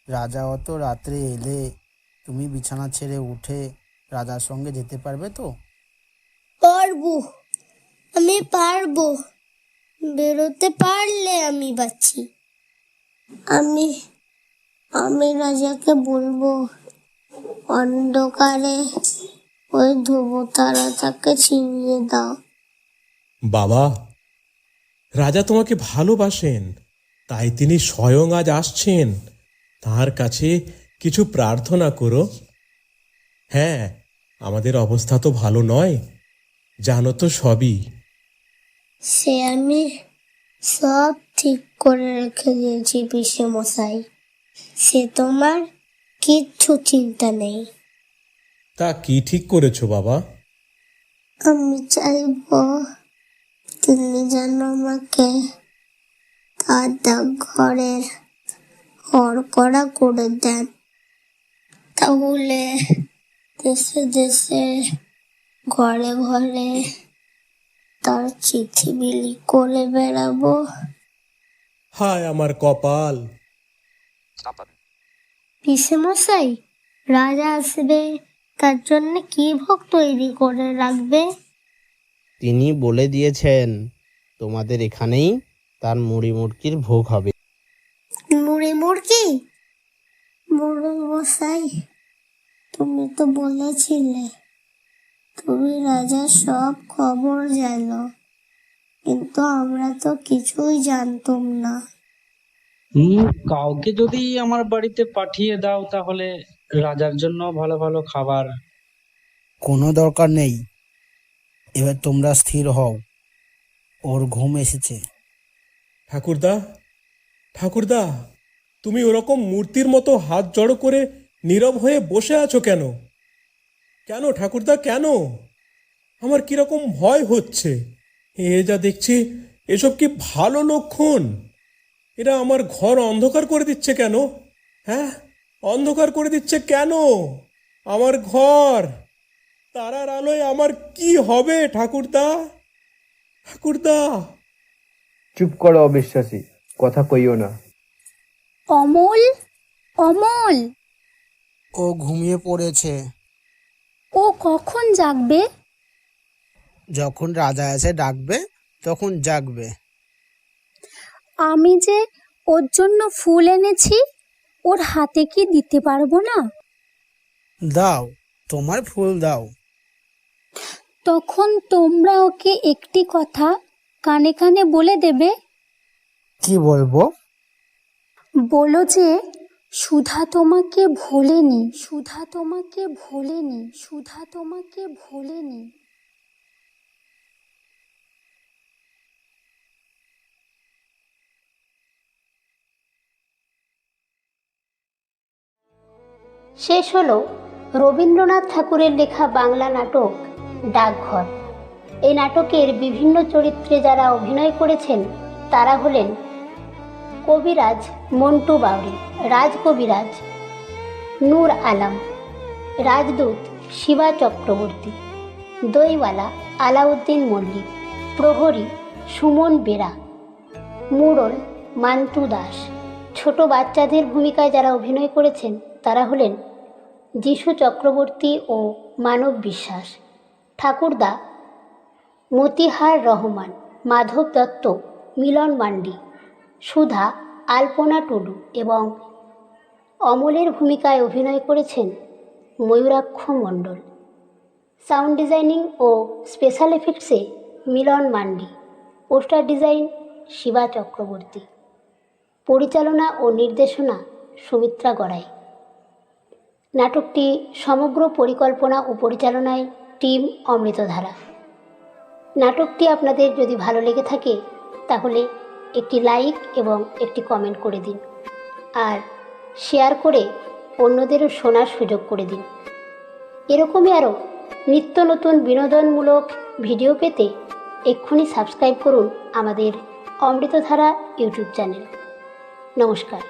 রাজা অত রাত্রে এলে তুমি বিছানা ছেড়ে উঠে রাজার সঙ্গে যেতে পারবে তো? পারবো, আমি পারবো। বেরোতে পারলে আমি বাঁচি। আমি আমি রাজাকে বলবো, অন্ধকারে ওই ধ্রুবতারাটাকে ছিনিয়ে দাও। বাবা, রাজা তোমাকে ভালোবাসেন, তাই তিনি স্বয়ং আজ আসছেন। তার কাছে কিছু প্রার্থনা করো। হ্যাঁ, আমাদের অবস্থা তো ভালো নয়, জানো তো সবই। সে আমি সব ঠিক করে রেখে দিয়েছি পিসে মশাই। সে তোমার কিচ্ছু চিন্তা নেই। তা কি ঠিক করেছো বাবা? আমি চাইবো তিনি যেন আমাকে তার ঘরের হরকড়া করে দেন। তাহলে দেশে দেশে ঘরে ঘরে তার চিঠি বিলি করে বেড়াবো। হায় আমার কপাল! পিসে মশাই, রাজা আসবে, তার জন্য কি ভোগ তৈরি করে রাখবে? তিনি বলে দিয়েছেন তোমাদের এখানেই তার মুড়ি মুড়কির ভোগ হবে। মুড়ি মুড়কি? মুড়ি মশাই, তুমি তো বলেছিলে তুমি রাজার সব খবর জানো, কিন্তু আমরা তো কিছুই জানতাম না। কাউকে যদি আমার বাড়িতে পাঠিয়ে দাও তাহলে রাজার জন্য ভালো ভালো খাবার। কোনো দরকার নেই, এবার তোমরা স্থির হও, ওর ঘুম এসেছে। ঠাকুরদা, ঠাকুরদা, তুমি ওরকম মূর্তির মতো হাত জড়ো করে নীরব হয়ে বসে আছো কেন? কেন ঠাকুরদা, কেন? আমার কিরকম ভয় হচ্ছে। এ যা দেখছি, এসব কি ভালো লক্ষণ? এরা আমার ঘর অন্ধকার করে দিচ্ছে কেন? হ্যাঁ, অন্ধকার করে দিচ্ছে কেন আমার ঘর? তারার আলোয় আমার কি হবে ঠাকুরদা? ঠাকুরদা! চুপ করো অবিশ্বাসী, কথা কইও না। অমল, অমল, ও ঘুমিয়ে পড়েছে। ও কখন জাগবে? যখন রাজা এসে ডাকবে তখন জাগবে। আমি যে ওর জন্য ফুল এনেছি, ওর হাতে কি দিতে পারবো না? দাও, তোমার ফুল দাও। তখন তোমরা ওকে একটি কথা কানে কানে বলে দেবে। কি বলবো? বলো যে সুধা তোমাকে ভোলেনি, সুধা তোমাকে ভোলেনি, সুধা তোমাকে ভোলেনি। শেষ হলো রবীন্দ্রনাথ ঠাকুরের লেখা বাংলা নাটক ডাকঘর। এই নাটকের বিভিন্ন চরিত্রে যারা অভিনয় করেছেন তারা হলেন কবিরাজ মন্টু বাউরি, রাজ কবিরাজ নূর আলম, রাজদূত শিবা চক্রবর্তী, দইওয়ালা আলাউদ্দিন মল্লিক, প্রহরী সুমন বেরা, মুড়ল মান্তু দাস। ছোট বাচ্চাদের ভূমিকায় যারা অভিনয় করেছেন তারা হলেন যিশু চক্রবর্তী ও মানব বিশ্বাস, ঠাকুরদা মতিহার রহমান, মাধব দত্ত, মিলন মান্ডি, সুধা আলপনা টুডু এবং অমলের ভূমিকায় অভিনয় করেছেন ময়ূরাক্ষ মণ্ডল। সাউন্ড ডিজাইনিং ও স্পেশাল এফেক্টসে মিলন মান্ডি, পোস্টার ডিজাইন শিবা চক্রবর্তী, পরিচালনা ও নির্দেশনা সুমিত্রা গড়াই। নাটকটি সমগ্র পরিকল্পনা ও পরিচালনায় টিম অমৃতধারা। নাটকটি আপনাদের যদি ভালো লেগে থাকে তাহলে একটি লাইক এবং একটি কমেন্ট করে দিন, আর শেয়ার করে অন্যদেরও শোনার সুযোগ করে দিন। এরকমই আরও নিত্য নতুন বিনোদনমূলক ভিডিও পেতে এক্ষুনি সাবস্ক্রাইব করুন আমাদের অমৃতধারা ইউটিউব চ্যানেল। নমস্কার।